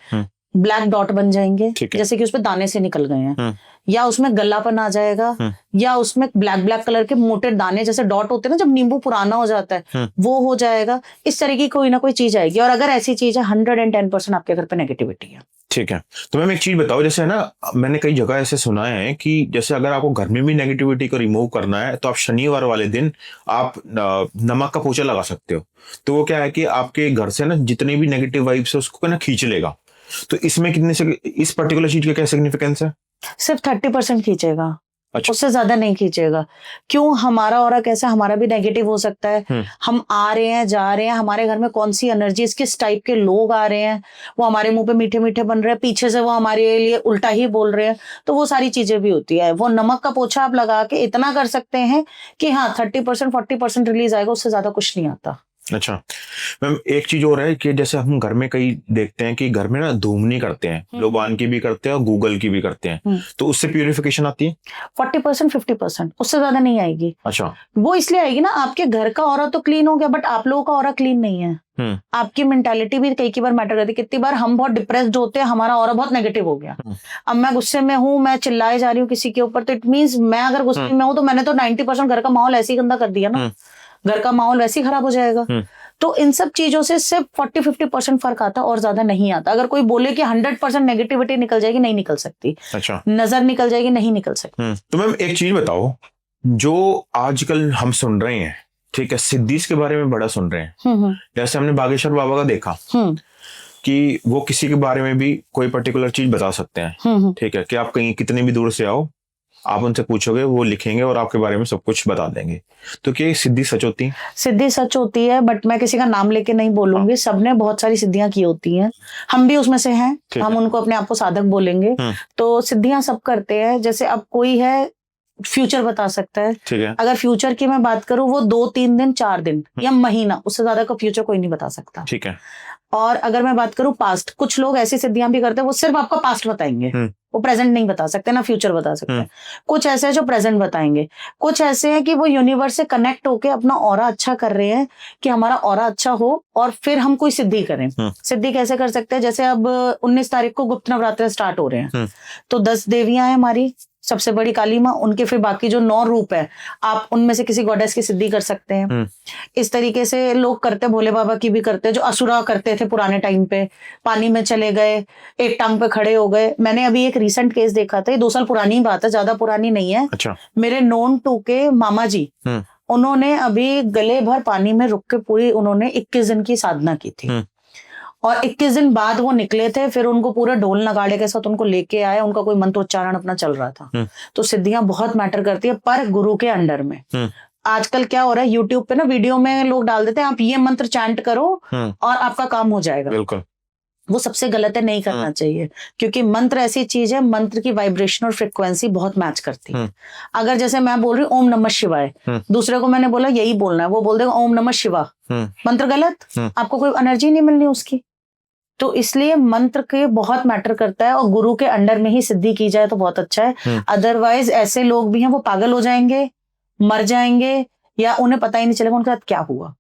ब्लैक डॉट बन जाएंगे, जैसे कि उसपे दाने से निकल गए हैं, या उसमें गलापन आ जाएगा, या उसमें ब्लैक ब्लैक कलर के मोटे दाने जैसे डॉट होते हैं ना जब नींबू पुराना हो जाता है, वो हो जाएगा। इस तरह की कोई ना कोई चीज आएगी। और अगर ऐसी चीज है, 110% आपके घर पे नेगेटिविटी है। ठीक है। तो मैम एक चीज बताओ, जैसे है ना, मैंने कई जगह ऐसे सुना है कि जैसे अगर आपको घर में भी नेगेटिविटी को रिमूव करना है तो आप शनिवार वाले दिन आप नमक का पोछा लगा सकते हो। तो वो क्या है कि आपके घर से ना जितनी भी नेगेटिव वाइब्स है उसको ना खींच लेगा। तो इसमें कितने से इस पर्टिकुलर चीज का क्या सिग्निफिकेंस है? सिर्फ 30% खींचेगा। अच्छा। उससे ज्यादा नहीं खींचेगा। क्यों? हमारा ऑरा कैसा, हमारा भी नेगेटिव हो सकता है। हम आ रहे हैं, जा रहे हैं, हमारे घर में कौन सी एनर्जीज, किस टाइप के लोग आ रहे हैं, वो हमारे मुंह पे मीठे मीठे बन रहे हैं, पीछे से वो हमारे लिए उल्टा ही बोल रहे हैं, तो वो सारी चीजें भी होती है। वो नमक का पोछा आप लगा के इतना कर सकते हैं कि हाँ 30% 40% रिलीज आएगा, उससे ज्यादा कुछ नहीं आता। अच्छा मैम, एक चीज और है कि जैसे हम घर में कई देखते हैं कि घर में ना धूमनी करते हैं, लोबान की भी करते हैं और गूगल की भी करते हैं, तो उससे प्यूरिफिकेशन आती है? 40% 50%, उससे ज्यादा नहीं आएगी। अच्छा। वो इसलिए आएगी ना, आपके घर का ऑरा तो क्लीन हो गया, बट आप लोगों का ऑरा क्लीन नहीं है। आपकी मेंटालिटी भी कई बार मैटर करती है। कितनी बार हम बहुत डिप्रेस्ड होते हैं, हमारा ऑरा बहुत नेगेटिव हो गया, अब मैं गुस्से में हूँ, मैं चिल्लाए जा रही हूँ किसी के ऊपर, तो इट मींस मैं अगर गुस्से में हूँ तो मैंने तो 90% घर का माहौल ऐसे ही गंदा कर दिया ना, घर का माहौल वैसे ही खराब हो जाएगा। तो इन सब चीजों से सिर्फ 40-50% फर्क आता, और ज्यादा नहीं आता। अगर कोई बोले कि 100% नेगेटिविटी निकल जाएगी, नहीं निकल सकती। अच्छा। नजर निकल जाएगी, नहीं निकल सकती। तो मैम एक चीज बताओ, जो आजकल हम सुन रहे हैं, ठीक है, सिद्धीज के बारे में बड़ा सुन रहे हैं, जैसे हमने बागेश्वर बाबा का देखा कि वो किसी के बारे में भी कोई पर्टिकुलर चीज बता सकते हैं, ठीक है, कि आप कहीं कितने भी दूर से आओ, आप उनसे पूछोगे, वो लिखेंगे और आपके बारे में सब कुछ बता देंगे। तो क्या सिद्धि सच होती है? सिद्धि सच होती है, बट मैं किसी का नाम लेके नहीं बोलूंगी। सबने बहुत सारी सिद्धियां की होती हैं, हम भी उसमें से हैं, हम उनको अपने आप को साधक बोलेंगे। तो सिद्धियां सब करते हैं। जैसे अब कोई है फ्यूचर बता सकता है, ठीक है। अगर फ्यूचर की मैं बात करूं, वो 2-3 दिन 4 दिन या महीना, उससे ज्यादा का फ्यूचर कोई नहीं बता सकता। ठीक है। और अगर मैं बात करूं पास्ट, कुछ लोग ऐसी सिद्धियां भी करते हैं, वो सिर्फ आपका पास्ट बताएंगे, वो प्रेजेंट नहीं बता सकते, ना फ्यूचर बता सकते हैं। कुछ ऐसे हैं जो प्रेजेंट बताएंगे, कुछ ऐसे हैं कि वो यूनिवर्स से कनेक्ट होके अपना ऑरा अच्छा कर रहे हैं कि हमारा ऑरा अच्छा हो, और फिर हम कोई सिद्धि करें। सिद्धि कैसे कर सकते हैं? जैसे अब 19 तारीख को गुप्त नवरात्र स्टार्ट हो रहे हैं, तो 10 देवियां हैं हमारी, सबसे बड़ी काली माँ, उनके फिर बाकी जो 9 रूप है, आप उनमें से किसी गॉडेस की सिद्धि कर सकते हैं। इस तरीके से लोग करते, भोले बाबा की भी करते, जो असुरा करते थे पुराने टाइम पे, पानी में चले गए, एक टांग पे खड़े हो गए। मैंने अभी एक रीसेंट केस देखा था, ये 2 साल पुरानी बात है, ज्यादा पुरानी नहीं है। अच्छा। मेरे नोन 2 के मामा जी, उन्होंने अभी गले भर पानी में रुक के पूरी उन्होंने 21 दिन की साधना की थी, और 21 दिन बाद वो निकले थे। फिर उनको पूरा ढोल नगाड़े के साथ उनको लेके आए, उनका कोई मंत्रोच्चारण अपना चल रहा था। तो सिद्धियां बहुत मैटर करती है, पर गुरु के अंडर में। आजकल क्या हो रहा है, यूट्यूब पे ना वीडियो में लोग डाल देते हैं, आप ये मंत्र चैंट करो और आपका काम हो जाएगा। बिल्कुल। वो सबसे गलत है, नहीं करना चाहिए। क्योंकि मंत्र ऐसी चीज है, मंत्र की वाइब्रेशन और फ्रिक्वेंसी बहुत मैच करती है। अगर जैसे मैं बोल रही हूँ ओम नमः शिवाय, दूसरे को मैंने बोला यही बोलना है, वो बोल देगा ओम नमः शिवा, मंत्र गलत, आपको कोई एनर्जी नहीं मिलनी उसकी। तो इसलिए मंत्र के बहुत मैटर करता है, और गुरु के अंडर में ही सिद्धि की जाए तो बहुत अच्छा है। अदरवाइज ऐसे लोग भी हैं वो पागल हो जाएंगे, मर जाएंगे, या उन्हें पता ही नहीं चलेगा उनके साथ क्या हुआ।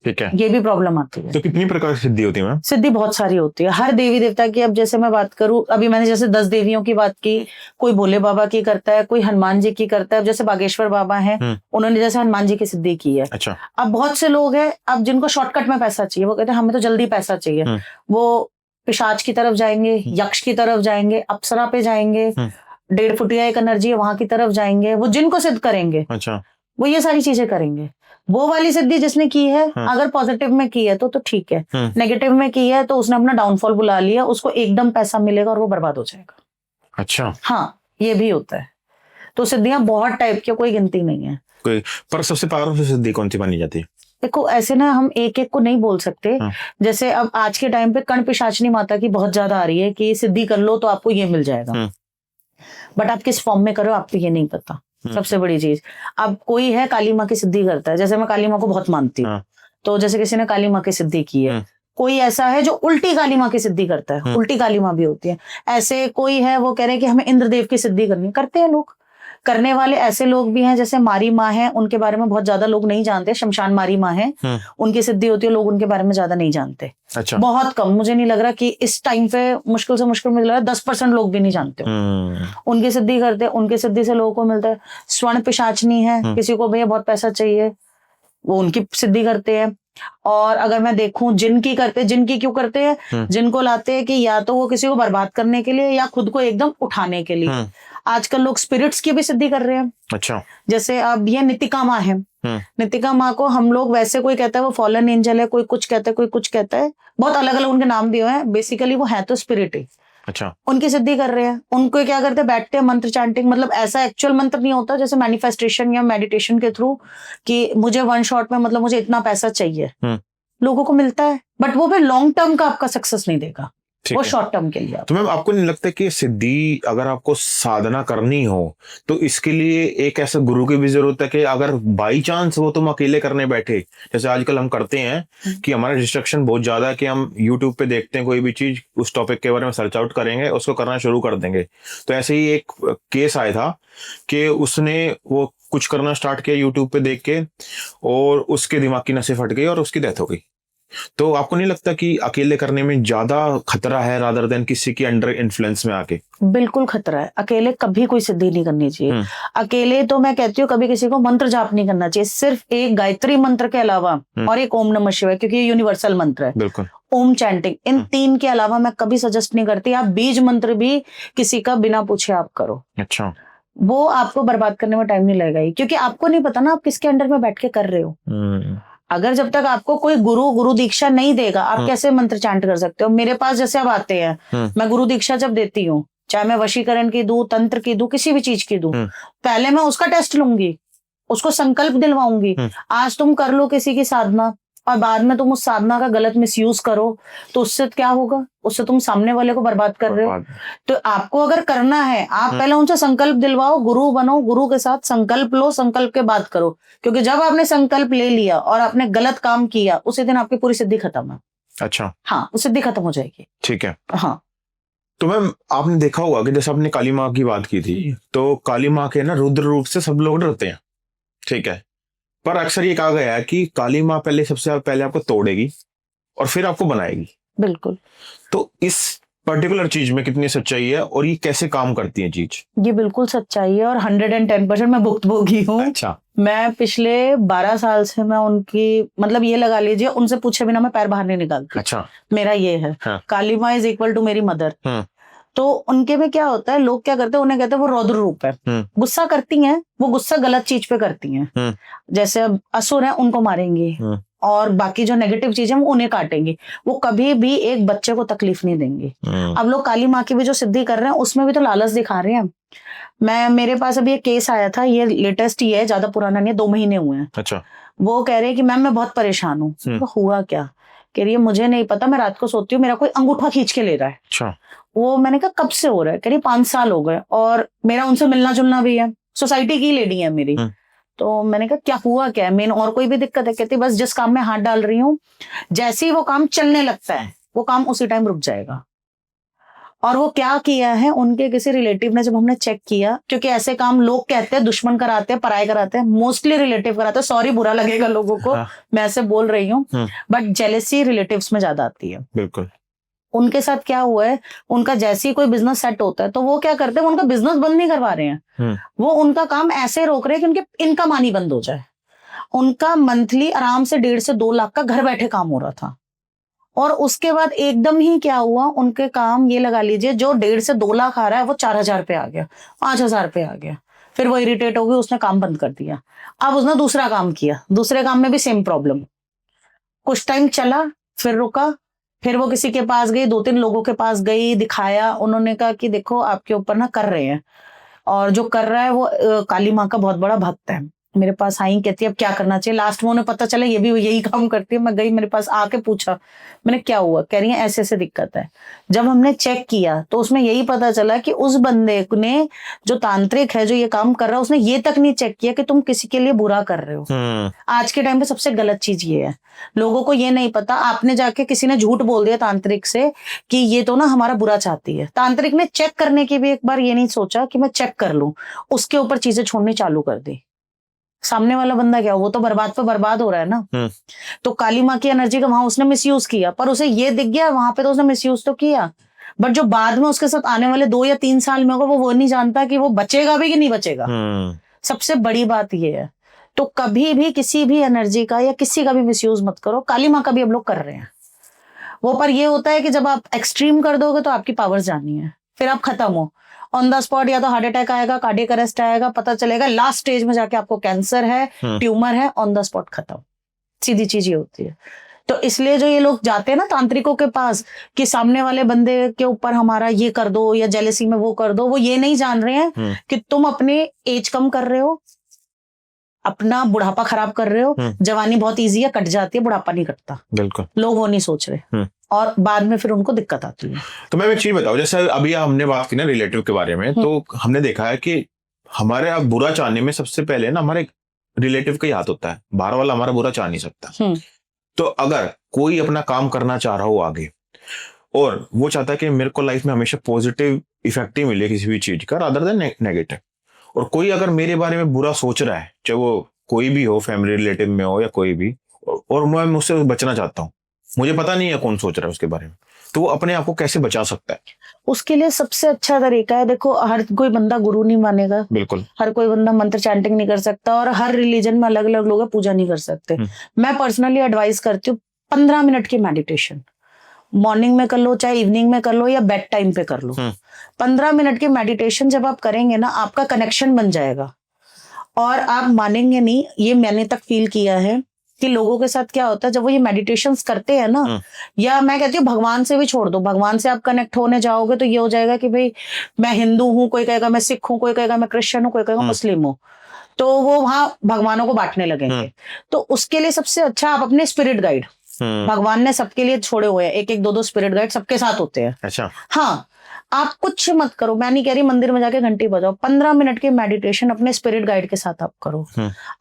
ठीक है, ये भी प्रॉब्लम आती है। तो कितनी प्रकार की सिद्धि होती है मैम? सिद्धि बहुत सारी होती है, हर देवी देवता की। अब जैसे मैं बात करूं, अभी मैंने जैसे 10 देवियों की बात की, कोई भोले बाबा की करता है, कोई हनुमान जी की करता है। जैसे बागेश्वर बाबा हैं, उन्होंने जैसे हनुमान जी की सिद्धि की है। अच्छा। अब बहुत से लोग हैं अब जिनको शॉर्टकट में पैसा चाहिए, वो कहते हैं हमें तो जल्दी पैसा चाहिए, वो पिशाच की तरफ जाएंगे, यक्ष की तरफ जाएंगे, अप्सरा पे जाएंगे, 1.5 फुटिया एक एनर्जी है वहां की तरफ जाएंगे, वो जिनको सिद्ध करेंगे। अच्छा। वो ये सारी चीजें करेंगे। वो वाली सिद्धि जिसने की है, अगर पॉजिटिव में की है तो ठीक है, नेगेटिव में की है तो उसने अपना डाउनफॉल बुला लिया, उसको एकदम पैसा मिलेगा और वो बर्बाद हो जाएगा। अच्छा। हाँ, ये भी होता है। तो सिद्धियां बहुत टाइप की, कोई गिनती नहीं है। पर सबसे पावरफुल सिद्धि कौन सी मानी जाती है? देखो ऐसे ना हम एक एक को नहीं बोल सकते। जैसे अब आज के टाइम पे कर्ण पिशाचनी माता की बहुत ज्यादा आ रही है कि सिद्धि कर लो तो आपको ये मिल जाएगा, बट आप किस फॉर्म में करो आपको ये नहीं पता। सबसे बड़ी चीज, अब कोई है काली माँ की सिद्धि करता है, जैसे मैं काली माँ को बहुत मानती हूँ, तो जैसे किसी ने काली माँ की सिद्धि की है। कोई ऐसा है जो उल्टी काली माँ की सिद्धि करता है, उल्टी काली माँ भी होती है। ऐसे कोई है वो कह रहे हैं कि हमें इंद्रदेव की सिद्धि करनी, करते हैं लोग। करने वाले ऐसे लोग भी हैं, जैसे मारी माँ है, उनके बारे में बहुत ज्यादा लोग नहीं जानते। शमशान मारी माँ है, उनकी सिद्धि होती है, लोग उनके बारे में ज्यादा नहीं जानते। अच्छा। बहुत कम, मुझे नहीं लग रहा कि इस टाइम पे मुश्किल से मुश्किल मुझे लग रहा है 10% लोग भी नहीं जानते उनकी सिद्धि करते। उनकी सिद्धि से लोगों को मिलता है। स्वर्ण पिशाचनी है, किसी को भैया बहुत पैसा चाहिए, वो उनकी सिद्धि करते हैं। और अगर मैं देखूं जिनकी करते, जिनकी क्यों करते हैं, जिनको लाते हैं कि या तो वो किसी को बर्बाद करने के लिए या खुद को एकदम उठाने के लिए। आजकल लोग स्पिरिट्स की भी सिद्धि कर रहे हैं। अच्छा। जैसे अब ये नितिका माँ है, नितिका माँ को हम लोग वैसे, कोई कहता है वो फॉलन एंजल है, कोई कुछ कहता है, कोई कुछ कहता है, बहुत अलग अलग उनके नाम दिए हैं। बेसिकली वो है तो स्पिरिट ही। अच्छा। उनकी सिद्धि कर रहे हैं। उनको क्या करते हैं, बैठते हैं मंत्र चैंटिंग, मतलब ऐसा एक्चुअल मंत्र नहीं होता जैसे मैनिफेस्टेशन या मेडिटेशन के थ्रू कि मुझे 1 शॉट में, मतलब मुझे इतना पैसा चाहिए, लोगों को मिलता है, बट वो फिर लॉन्ग टर्म का आपका सक्सेस नहीं देगा, वो शॉर्ट टर्म के लिए। तो मैम आपको नहीं लगता कि सिद्धि अगर आपको साधना करनी हो तो इसके लिए एक ऐसा गुरु की भी जरूरत है कि अगर बाई चांस वो तुम अकेले करने बैठे, जैसे आजकल हम करते हैं कि हमारा डिस्ट्रक्शन बहुत ज्यादा है कि हम यूट्यूब पे देखते हैं कोई भी चीज, उस टॉपिक के बारे में सर्च आउट करेंगे, उसको करना शुरू कर देंगे। तो ऐसे ही एक केस आया था कि उसने वो कुछ करना स्टार्ट किया यूट्यूब पे देख के, और उसके दिमाग की नसें फट गई और उसकी डेथ हो गई। तो आपको नहीं लगता कि अकेले करने में ज्यादा खतरा है रादर देन किसी के अंडर इन्फ्लुएंस में आके? बिल्कुल खतरा है। अकेले कभी कोई सिद्धि नहीं करनी चाहिए। अकेले तो मैं कहती हूँ कभी किसी को मंत्र जाप नहीं करना चाहिए, सिर्फ एक गायत्री मंत्र के अलावा और एक ओम नमः शिवाय, क्योंकि ये यूनिवर्सल मंत्र है। बिल्कुल। ओम चैंटिंग, इन 3 के अलावा मैं कभी सजेस्ट नहीं करती। आप बीज मंत्र भी किसी का बिना पूछे आप करो। अच्छा। वो आपको बर्बाद करने में टाइम नहीं लगेगा ही, क्योंकि आपको नहीं पता ना आप किसके अंडर में बैठ के कर रहे हो। अगर जब तक आपको कोई गुरु दीक्षा नहीं देगा, आप कैसे मंत्र चैंट कर सकते हो? मेरे पास जैसे अब आते हैं, मैं गुरु दीक्षा जब देती हूँ, चाहे मैं वशीकरण की दूं, तंत्र की दूं, किसी भी चीज की दूं, पहले मैं उसका टेस्ट लूंगी, उसको संकल्प दिलवाऊंगी। आज तुम कर लो किसी की साधना और बाद में तुम उस साधना का गलत मिसयूज करो तो उससे क्या होगा? उससे तुम सामने वाले को बर्बाद कर रहे हो। तो आपको अगर करना है, आप पहले उनसे संकल्प दिलवाओ, गुरु बनो, गुरु के साथ संकल्प लो, संकल्प के बाद करो। क्योंकि जब आपने संकल्प ले लिया और आपने गलत काम किया, उसी दिन आपकी पूरी सिद्धि खत्म है। अच्छा। हाँ, वो सिद्धि खत्म हो जाएगी। ठीक है। हाँ। तो मैम आपने देखा होगा कि जैसे आपने काली माँ की बात की थी, तो काली माँ के ना रुद्र रूप से सब लोग डरते हैं, ठीक है, पर अक्सर ये कहा गया है कि काली माँ पहले, सबसे पहले आपको तोड़ेगी और फिर आपको बनाएगी। बिल्कुल। तो इस पर्टिकुलर चीज में कितनी सच्चाई है और ये कैसे काम करती है चीज? ये बिल्कुल सच्चाई है और 110% मैं भुक्तभोगी हूँ। अच्छा। मैं पिछले 12 साल से मैं उनकी, मतलब ये लगा लीजिए, उनसे पूछे बिना मैं पैर बाहर नहीं निकालती। अच्छा। मेरा ये है। हाँ। काली माँ इज इक्वल टू मेरी मदर। तो उनके में क्या होता है, लोग क्या करते हैं, उन्हें कहते हैं वो रौद्र रूप है। गुस्सा करती हैं, वो गुस्सा गलत चीज पे करती हैं। जैसे अब असुर है, उनको मारेंगे और बाकी जो नेगेटिव चीजें वो उन्हें काटेंगे। वो कभी भी एक बच्चे को तकलीफ नहीं देंगे। अब लोग काली माँ की भी जो सिद्धि कर रहे हैं उसमें भी तो लालच दिखा रहे हैं। मेरे पास अभी एक केस आया था, ये लेटेस्ट ही है, ज्यादा पुराना नहीं है, 2 महीने हुए हैं। अच्छा। वो कह रहे हैं कि मैम मैं बहुत परेशान हूँ। तो हुआ क्या कह रही है मुझे नहीं पता, मैं रात को सोती हूँ, मेरा कोई अंगूठा खींच के ले रहा है। अच्छा। वो मैंने कहा कब से हो रहा है? कह रही 5 साल हो गए, और मेरा उनसे मिलना जुलना भी है, सोसाइटी की लेडी है मेरी। तो मैंने कहा क्या हुआ, क्या है मेन, और कोई भी दिक्कत है? कहती बस जिस काम में हाथ डाल रही हूँ, जैसे ही वो काम चलने लगता है वो काम उसी टाइम रुक जाएगा। और वो क्या किया है, उनके किसी रिलेटिव ने, जब हमने चेक किया, क्योंकि ऐसे काम लोग कहते हैं दुश्मन कराते हैं, पराये कराते हैं, मोस्टली रिलेटिव कराते हैं। सॉरी बुरा लगेगा लोगों को, मैं ऐसे बोल रही हूँ, बट जेलेसी रिलेटिव्स में ज्यादा आती है। बिल्कुल। उनके साथ क्या हुआ है, उनका जैसे ही कोई बिजनेस सेट होता है तो वो क्या करते हैं, उनका बिजनेस बंद नहीं करवा रहे हैं, वो उनका काम ऐसे रोक रहे हैं कि उनके इनकम आनी बंद हो जाए। उनका मंथली आराम से 1.5 से 2 लाख का घर बैठे काम हो रहा था, और उसके बाद एकदम ही क्या हुआ, उनके काम ये लगा लीजिए जो 1.5 से 2 लाख आ रहा है वो 4,000 पे आ गया, 5,000 पे आ गया। फिर वो इरिटेट हो गई, उसने काम बंद कर दिया। अब उसने दूसरा काम किया, दूसरे काम में भी सेम प्रॉब्लम। कुछ टाइम चला, फिर रुका, फिर वो किसी के पास गई, 2-3 लोगों के पास गई, दिखाया, उन्होंने कहा कि देखो आपके ऊपर ना कर रहे हैं, और जो कर रहा है वो काली माँ का बहुत बड़ा भक्त है। मेरे पास आई, कहती है अब क्या करना चाहिए। लास्ट में उन्हें पता चला ये भी यही काम करती है। मैं गई, मेरे पास आके पूछा, मैंने क्या हुआ? कह रही है ऐसे ऐसे दिक्कत है। जब हमने चेक किया तो उसमें यही पता चला कि उस बंदे ने, जो तांत्रिक है, जो ये काम कर रहा है, उसने ये तक नहीं चेक किया कि तुम किसी के लिए बुरा कर रहे हो। आज के टाइम पे सबसे गलत चीज ये है, लोगों को ये नहीं पता। आपने जाके किसी ने झूठ बोल दिया तांत्रिक से कि ये तो ना हमारा बुरा चाहती है, तांत्रिक ने चेक करने की भी एक बार ये नहीं सोचा कि मैं चेक कर लूं, उसके ऊपर चीजें छोड़नी चालू कर दी। सामने वाला बंदा क्या, वो तो बर्बाद पे बर्बाद हो रहा है ना। तो काली माँ की एनर्जी का वहां उसने मिसयूज किया, पर उसे ये दिख गया, वहां पे तो उसने मिसयूज तो किया, बट जो बाद में उसके साथ आने वाले 2 या 3 साल में होगा, वो नहीं जानता कि वो बचेगा भी कि नहीं बचेगा। सबसे बड़ी बात ये है। तो कभी भी किसी भी एनर्जी का या किसी का भी मिसयूज मत करो। काली माँ का भी हम लोग कर रहे हैं वो, पर ये होता है कि जब आप एक्सट्रीम कर दोगे तो आपकी पावर्स जानी है, फिर आप खत्म हो ऑन द स्पॉट। या तो हार्ट अटैक आएगा, कार्डियक अरेस्ट आएगा, पता चलेगा लास्ट स्टेज में जाके आपको कैंसर है, ट्यूमर है, ऑन द स्पॉट खत्म। सीधी चीज ये होती है। तो इसलिए जो ये लोग जाते हैं ना तांत्रिकों के पास कि सामने वाले बंदे के ऊपर हमारा ये कर दो या जेलेसी में वो कर दो, वो ये नहीं जान रहे हैं कि तुम अपने एज कम कर रहे हो, अपना बुढ़ापा खराब कर रहे हो। जवानी बहुत इजी है, कट जाती है, बुढ़ापा नहीं कटता। बिल्कुल, लोग वो नहीं सोच रहे, और बाद में फिर उनको दिक्कत आती है। तो मैं एक चीज बताऊं, जैसे अभी हमने बात की ना रिलेटिव के बारे में, तो हमने देखा है कि हमारे अब बुरा चाहने में सबसे पहले ना हमारे रिलेटिव का ही हाथ होता है, बाहर वाला हमारा बुरा चाह नहीं सकता। तो अगर कोई अपना काम करना चाह रहा हो आगे, और वो चाहता है कि मेरे को लाइफ में हमेशा पॉजिटिव इफेक्ट ही मिले किसी भी चीज का रादर देन नेगेटिव, और कोई अगर मेरे बारे में बुरा सोच रहा है, चाहे वो कोई भी हो, फैमिली रिलेटिव में हो या कोई भी, और मैं मुझसे बचना चाहता हूँ, मुझे पता नहीं है कौन सोच रहा है उसके बारे में, तो वो अपने आप को कैसे बचा सकता है? उसके लिए सबसे अच्छा तरीका है, देखो हर कोई बंदा गुरु नहीं मानेगा, बिल्कुल, हर कोई बंदा मंत्र चैंटिंग नहीं कर सकता, और हर रिलीजन में अलग अलग लोग पूजा नहीं कर सकते। मैं पर्सनली एडवाइस करती हूँ 15 मिनट की मेडिटेशन, मॉर्निंग में कर लो, चाहे इवनिंग में कर लो, या बेड टाइम पे कर लो। 15 मिनट की मेडिटेशन जब आप करेंगे ना, आपका कनेक्शन बन जाएगा, और आप मानेंगे नहीं, ये मैंने तक फील किया है कि लोगों के साथ क्या होता है जब वो ये मेडिटेशंस करते हैं ना, या मैं कहती हूँ भगवान से भी छोड़ दो, भगवान से आप कनेक्ट होने जाओगे तो ये हो जाएगा कि भाई मैं हिंदू हूँ, कोई कहेगा मैं सिख हूँ, कोई कहेगा मैं क्रिश्चियन हूँ, कोई कहेगा मुस्लिम हूँ, तो वो वहां भगवानों को बांटने लगेंगे। तो उसके लिए सबसे अच्छा आप अपने स्पिरिट गाइड, भगवान ने सबके लिए छोड़े हुए हैं, 1-1, 2-2 स्पिरिट गाइड सबके साथ होते हैं। अच्छा, हाँ, आप कुछ मत करो, मैं नहीं कह रही मंदिर में जाके घंटी बजाओ, 15 मिनट की मेडिटेशन अपने स्पिरिट गाइड के साथ आप करो,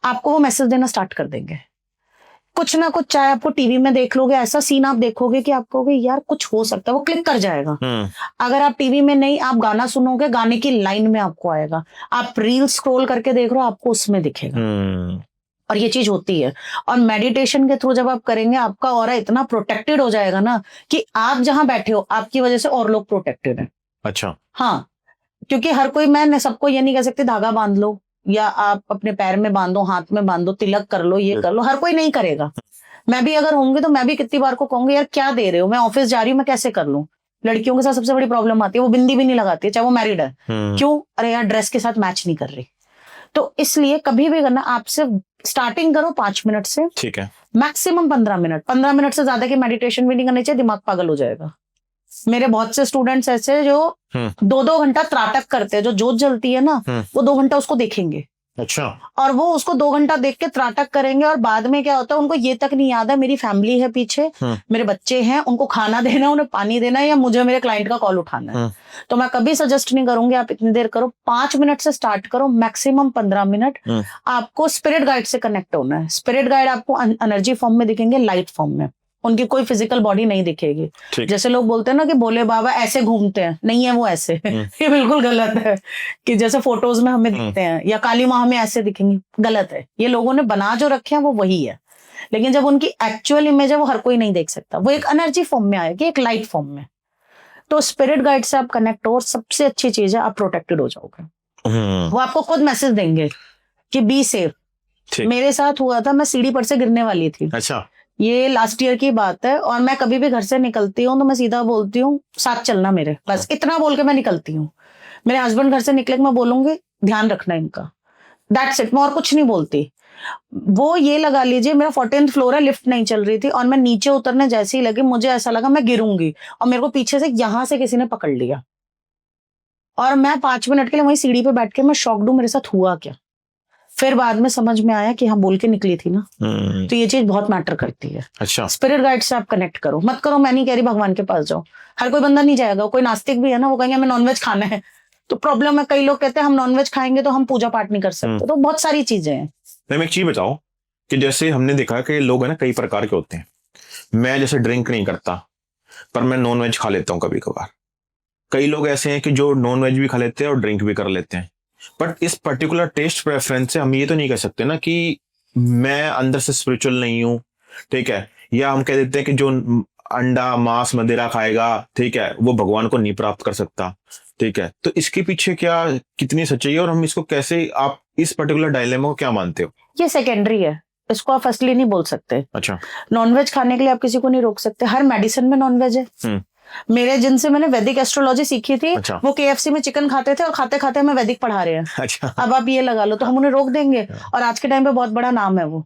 आपको वो मैसेज देना स्टार्ट कर देंगे कुछ ना कुछ। चाहे आपको टीवी में देख लोगे, ऐसा सीन आप देखोगे कि आप कहोगे यार कुछ हो सकता है, वो क्लिक कर जाएगा। अगर आप टीवी में नहीं, आप गाना सुनोगे, गाने की लाइन में आपको आएगा, आप रील स्क्रॉल करके देख रहे हो, आपको उसमें दिखेगा। और ये चीज होती है। और मेडिटेशन के थ्रू जब आप करेंगे, आपका ऑरा इतना प्रोटेक्टेड हो जाएगा ना कि आप जहां बैठे हो आपकी वजह से और लोग प्रोटेक्टेड है। अच्छा, हाँ, क्योंकि हर कोई, मैं सबको ये नहीं कह सकती धागा बांध लो, या आप अपने पैर में बांधो, हाथ में बांधो, तिलक कर लो, ये कर लो, हर कोई नहीं करेगा। मैं भी अगर होंगी तो मैं भी कितनी बार को कहूंगी यार क्या दे रहे हो, मैं ऑफिस जा रही हूँ, मैं कैसे कर लूं। लड़कियों के साथ सबसे बड़ी प्रॉब्लम आती है, वो बिंदी भी नहीं लगाती है, चाहे वो मैरिड है। क्यों? अरे यार ड्रेस के साथ मैच नहीं कर रही। तो इसलिए कभी भी करना, आप सिर्फ स्टार्टिंग करो 5 मिनट से, ठीक है, मैक्सिमम 15 मिनट। 15 मिनट से ज्यादा की मेडिटेशन भी नहीं करनी चाहिए, दिमाग पागल हो जाएगा। मेरे बहुत से स्टूडेंट्स ऐसे जो 2-2 घंटा त्राटक करते हैं, जो जोत जलती है ना, वो 2 घंटा उसको देखेंगे, अच्छा। और वो उसको 2 घंटा देख के त्राटक करेंगे, और बाद में क्या होता है उनको ये तक नहीं याद है मेरी फैमिली है पीछे, मेरे बच्चे हैं, उनको खाना देना, उन्हें पानी देना है, या मुझे मेरे क्लाइंट का कॉल उठाना है। तो मैं कभी सजेस्ट नहीं करूंगी आप इतनी देर करो, 5 मिनट से स्टार्ट करो, मैक्सिमम 15 मिनट। आपको स्पिरिट गाइड से कनेक्ट होना है। स्पिरिट गाइड आपको एनर्जी फॉर्म में दिखेंगे, लाइट फॉर्म में, उनकी कोई फिजिकल बॉडी नहीं दिखेगी। जैसे लोग बोलते हैं ना कि भोले बाबा ऐसे घूमते हैं, नहीं है वो ऐसे। ये बिल्कुल गलत है कि जैसे फोटोज में हमें दिखते हैं, या काली माँ हमें ऐसे दिखेंगी, गलत है। ये लोगों ने बना जो रखे हैं वो वही है, लेकिन जब उनकी एक्चुअल इमेज है वो हर कोई नहीं देख सकता, वो एक एनर्जी फॉर्म में आएगी, एक लाइट फॉर्म में। तो स्पिरिट गाइड से आप कनेक्ट हो, और सबसे अच्छी चीज है आप प्रोटेक्टेड हो जाओगे। वो आपको खुद मैसेज देंगे कि बी सेफ। मेरे साथ हुआ था, मैं सीढ़ी पर से गिरने वाली थी। अच्छा। ये लास्ट ईयर की बात है, और मैं कभी भी घर से निकलती हूँ तो मैं सीधा बोलती हूँ साथ चलना मेरे, बस इतना बोल के मैं निकलती हूँ। मेरे हस्बैंड घर से निकले मैं बोलूंगी ध्यान रखना इनका, दैट्स इट, मैं और कुछ नहीं बोलती। वो ये लगा लीजिए मेरा 14th फ्लोर है, लिफ्ट नहीं चल रही थी, और मैं नीचे उतरने जैसे ही लगी मुझे ऐसा लगा मैं गिरूंगी, और मेरे को पीछे से यहां से किसी ने पकड़ लिया, और मैं 5 मिनट के लिए वहीं सीढ़ी पे बैठ के मैं शॉक्ड हूं मेरे साथ हुआ क्या। फिर बाद में समझ में आया कि हाँ बोल के निकली थी ना। तो ये चीज बहुत मैटर करती है। अच्छा। स्पिरिट गाइड से आप कनेक्ट करो, मत करो, मैं नहीं कह रही भगवान के पास जाओ, हर कोई बंदा नहीं जाएगा। कोई नास्तिक भी है ना, वो कहेंगे हमें नॉनवेज खाना है, तो प्रॉब्लम है। कई लोग कहते हैं हम नॉनवेज खाएंगे तो हम पूजा पाठ नहीं कर सकते। तो बहुत सारी चीजें हैं। मैं एक चीज बताओ कि जैसे हमने देखा कि लोग है ना कई प्रकार के होते हैं। मैं जैसे ड्रिंक नहीं करता, पर मैं नॉन वेज खा लेता हूँ कभी कभार। कई लोग ऐसे हैं कि जो नॉन वेज भी खा लेते हैं और ड्रिंक भी कर लेते हैं। बट इस पर्टिकुलर टेस्ट प्रेफरेंस से हम ये तो नहीं कह सकते ना कि मैं अंदर से स्पिरिचुअल नहीं हूँ, ठीक है, या हम कह देते हैं कि जो अंडा मांस मदिरा खाएगा, ठीक है, वो भगवान को नहीं प्राप्त कर सकता, ठीक है। तो इसके पीछे क्या कितनी सच्चाई है, और हम इसको कैसे, आप इस पर्टिकुलर डायलेमा को क्या मानते हो? ये सेकेंडरी है, इसको आप फर्स्टली नहीं बोल सकते। अच्छा। नॉनवेज खाने के लिए आप किसी को नहीं रोक सकते, हर मेडिसिन में नॉनवेज है। मेरे जिनसे मैंने वैदिक एस्ट्रोलॉजी सीखी थी, अच्छा। वो KFC में चिकन खाते थे और खाते खाते हमें वैदिक पढ़ा रहे हैं। अच्छा। अब आप ये लगा लो, तो हम उन्हें रोक देंगे, और आज के टाइम पे बहुत बड़ा नाम है वो,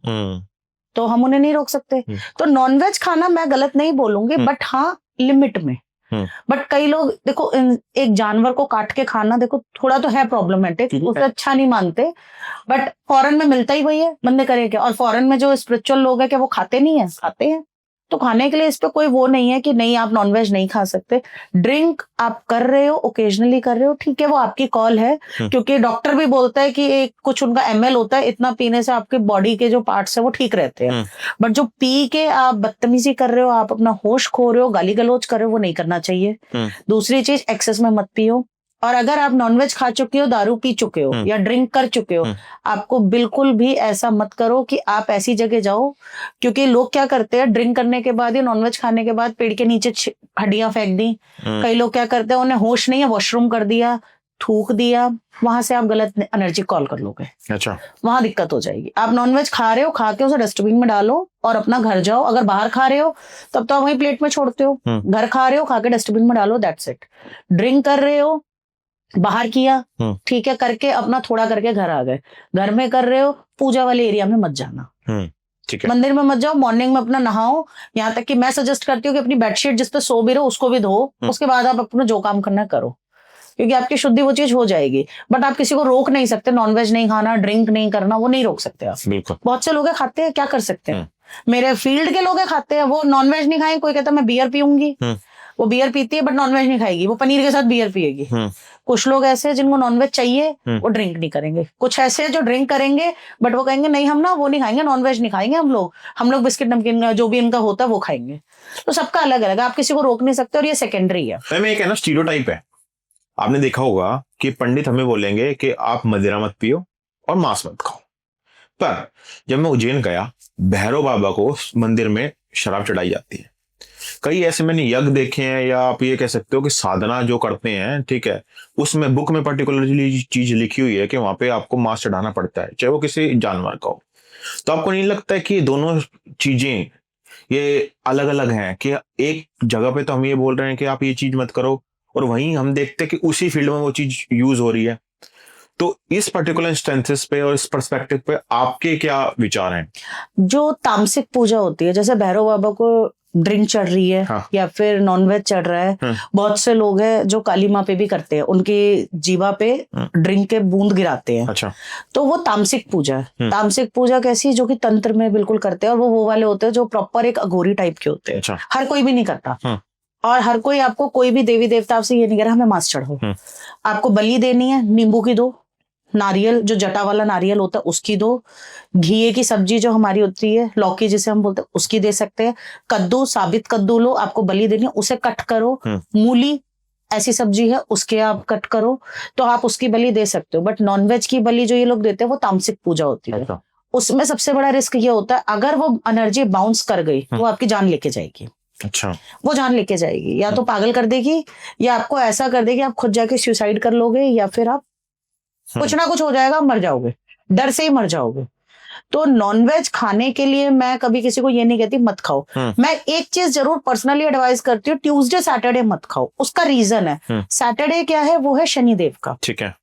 तो हम उन्हें नहीं रोक सकते। तो नॉनवेज खाना मैं गलत नहीं बोलूंगी, बट हाँ लिमिट में। बट कई लोग देखो एक जानवर को काट के खाना, देखो थोड़ा तो है प्रॉब्लमेटिक, उसे अच्छा नहीं मानते, बट फॉरेन में मिलता ही वही है, बंदे करें क्या। और फॉरेन में जो स्पिरिचुअल लोग है क्या वो खाते नहीं है? खाते हैं। तो खाने के लिए इस पे कोई वो नहीं है कि नहीं आप नॉनवेज नहीं खा सकते। ड्रिंक आप कर रहे हो, ओकेजनली कर रहे हो, ठीक है, वो आपकी कॉल है। क्योंकि डॉक्टर भी बोलता है कि एक कुछ उनका ml होता है, इतना पीने से आपके बॉडी के जो पार्ट्स है वो ठीक रहते हैं। बट जो पी के आप बदतमीजी कर रहे हो, आप अपना होश खो रहे हो, गाली गलौज कर रहे हो, वो नहीं करना चाहिए। दूसरी चीज, एक्सेस में मत पियो। और अगर आप नॉनवेज खा चुके हो, दारू पी चुके हो, या ड्रिंक कर चुके हो, आपको बिल्कुल भी ऐसा मत करो कि आप ऐसी जगह जाओ। क्योंकि लोग क्या करते हैं, ड्रिंक करने के बाद या नॉनवेज खाने के बाद पेड़ के नीचे हड्डियां फेंक दी। कई लोग क्या करते हैं, उन्हें होश नहीं है, वॉशरूम कर दिया, थूक दिया, वहां से आप गलत एनर्जी कॉल कर लोगे। अच्छा। वहां दिक्कत हो जाएगी। आप नॉनवेज खा रहे हो, खा के उसे डस्टबिन में डालो और अपना घर जाओ। अगर बाहर खा रहे हो तब तो आप वहीं प्लेट में छोड़ते हो, घर खा रहे हो, खा के डस्टबिन में डालो, दैट्स इट। ड्रिंक कर रहे हो, बाहर किया, ठीक है, करके अपना थोड़ा करके घर आ गए। घर में कर रहे हो, पूजा वाले एरिया में मत जाना, ठीक है, मंदिर में मत जाओ। मॉर्निंग में अपना नहाओ, यहाँ तक कि मैं सजेस्ट करती हूँ कि अपनी बेडशीट जिस पे सो भी रहो उसको भी धो, उसके बाद आप अपना जो काम करना करो, क्योंकि आपकी शुद्धि वो चीज हो जाएगी। बट आप किसी को रोक नहीं सकते, नॉनवेज नहीं खाना, ड्रिंक नहीं करना, वो नहीं रोक सकते आप। बिल्कुल। बहुत से लोग खाते हैं, क्या कर सकते हैं। मेरे फील्ड के लोग खाते हैं, वो नॉनवेज नहीं खाएंगे। कोई कहता मैं बियर पीऊंगी, वो बियर पीती है बट नॉनवेज नहीं खाएगी, वो पनीर के साथ बियर पिएगी। कुछ लोग ऐसे हैं जिनको नॉनवेज चाहिए, वो ड्रिंक नहीं करेंगे। कुछ ऐसे हैं जो ड्रिंक करेंगे बट वो कहेंगे नहीं हम ना वो नहीं खाएंगे, नॉनवेज नहीं खाएंगे, हम लोग बिस्किट नमकीन जो भी इनका होता है वो खाएंगे। तो सबका अलग अलग, आप किसी को रोक नहीं सकते, और ये सेकेंडरी है। मैं एक है ना स्टीरियोटाइप है। आपने देखा होगा कि पंडित हमें बोलेंगे कि आप मदिरा मत पियो और मांस मत खाओ। पर जब मैं उज्जैन गया, भैरव बाबा को मंदिर में शराब चढ़ाई जाती है। कई ऐसे मैंने यज्ञ देखे हैं, या आप ये कह सकते हो कि साधना जो करते हैं, ठीक है, उसमें बुक में पर्टिकुलरली चीज लिखी हुई है कि वहां पे आपको मांस चढ़ाना पड़ता है, चाहे वो किसी जानवर का हो। तो आपको नहीं लगता है कि दोनों चीजें ये अलग अलग हैं? कि एक जगह पे तो हम ये बोल रहे हैं कि आप ये चीज मत करो, और वहीं हम देखते हैं कि उसी फील्ड में वो चीज यूज हो रही है। तो इस पर्टिकुलर इंस्टेंसेस पे और इस पर्सपेक्टिव पे आपके क्या विचार हैं? जो तामसिक पूजा होती है, जैसे भैरव बाबा को ड्रिंक चढ़ रही है हाँ। या फिर नॉनवेज चढ़ रहा है, बहुत से लोग हैं जो काली माँ पे भी करते हैं, उनकी जीवा पे ड्रिंक के बूंद गिराते हैं। अच्छा। तो वो तामसिक पूजा है। तामसिक पूजा कैसी, जो कि तंत्र में बिल्कुल करते हैं, और वो वाले होते हैं जो प्रॉपर एक अघोरी टाइप के होते हैं। अच्छा। हर कोई भी नहीं करता, और हर कोई आपको कोई भी देवी देवता आपसे ये नहीं कह रहा हमें मांस चढ़ाओ। आपको बलि देनी है, नींबू की दो, नारियल जो जटा वाला नारियल होता है उसकी दो, घी की सब्जी जो हमारी होती है लौकी जिसे हम बोलते हैं उसकी दे सकते हैं, कद्दू, साबित कद्दू लो, आपको बलि देनी है उसे कट करो, मूली ऐसी सब्जी है उसके आप कट करो, तो आप उसकी बलि दे सकते हो। बट नॉनवेज की बलि जो ये लोग देते हैं वो तामसिक पूजा होती है। उसमें सबसे बड़ा रिस्क ये होता है, अगर वो एनर्जी बाउंस कर गई वो आपकी जान लेके जाएगी। अच्छा। वो जान लेके जाएगी, या तो पागल कर देगी, या आपको ऐसा कर देगी आप खुद जाके सुसाइड कर लोगे, या फिर आप कुछ ना कुछ हो जाएगा, मर जाओगे, डर से ही मर जाओगे। तो नॉनवेज खाने के लिए मैं कभी किसी को ये नहीं कहती मत खाओ। मैं एक चीज जरूर पर्सनली एडवाइस करती हूँ, ट्यूसडे सैटरडे मत खाओ। उसका रीजन है, सैटरडे क्या है, वो है शनिदेव का। ठीक है।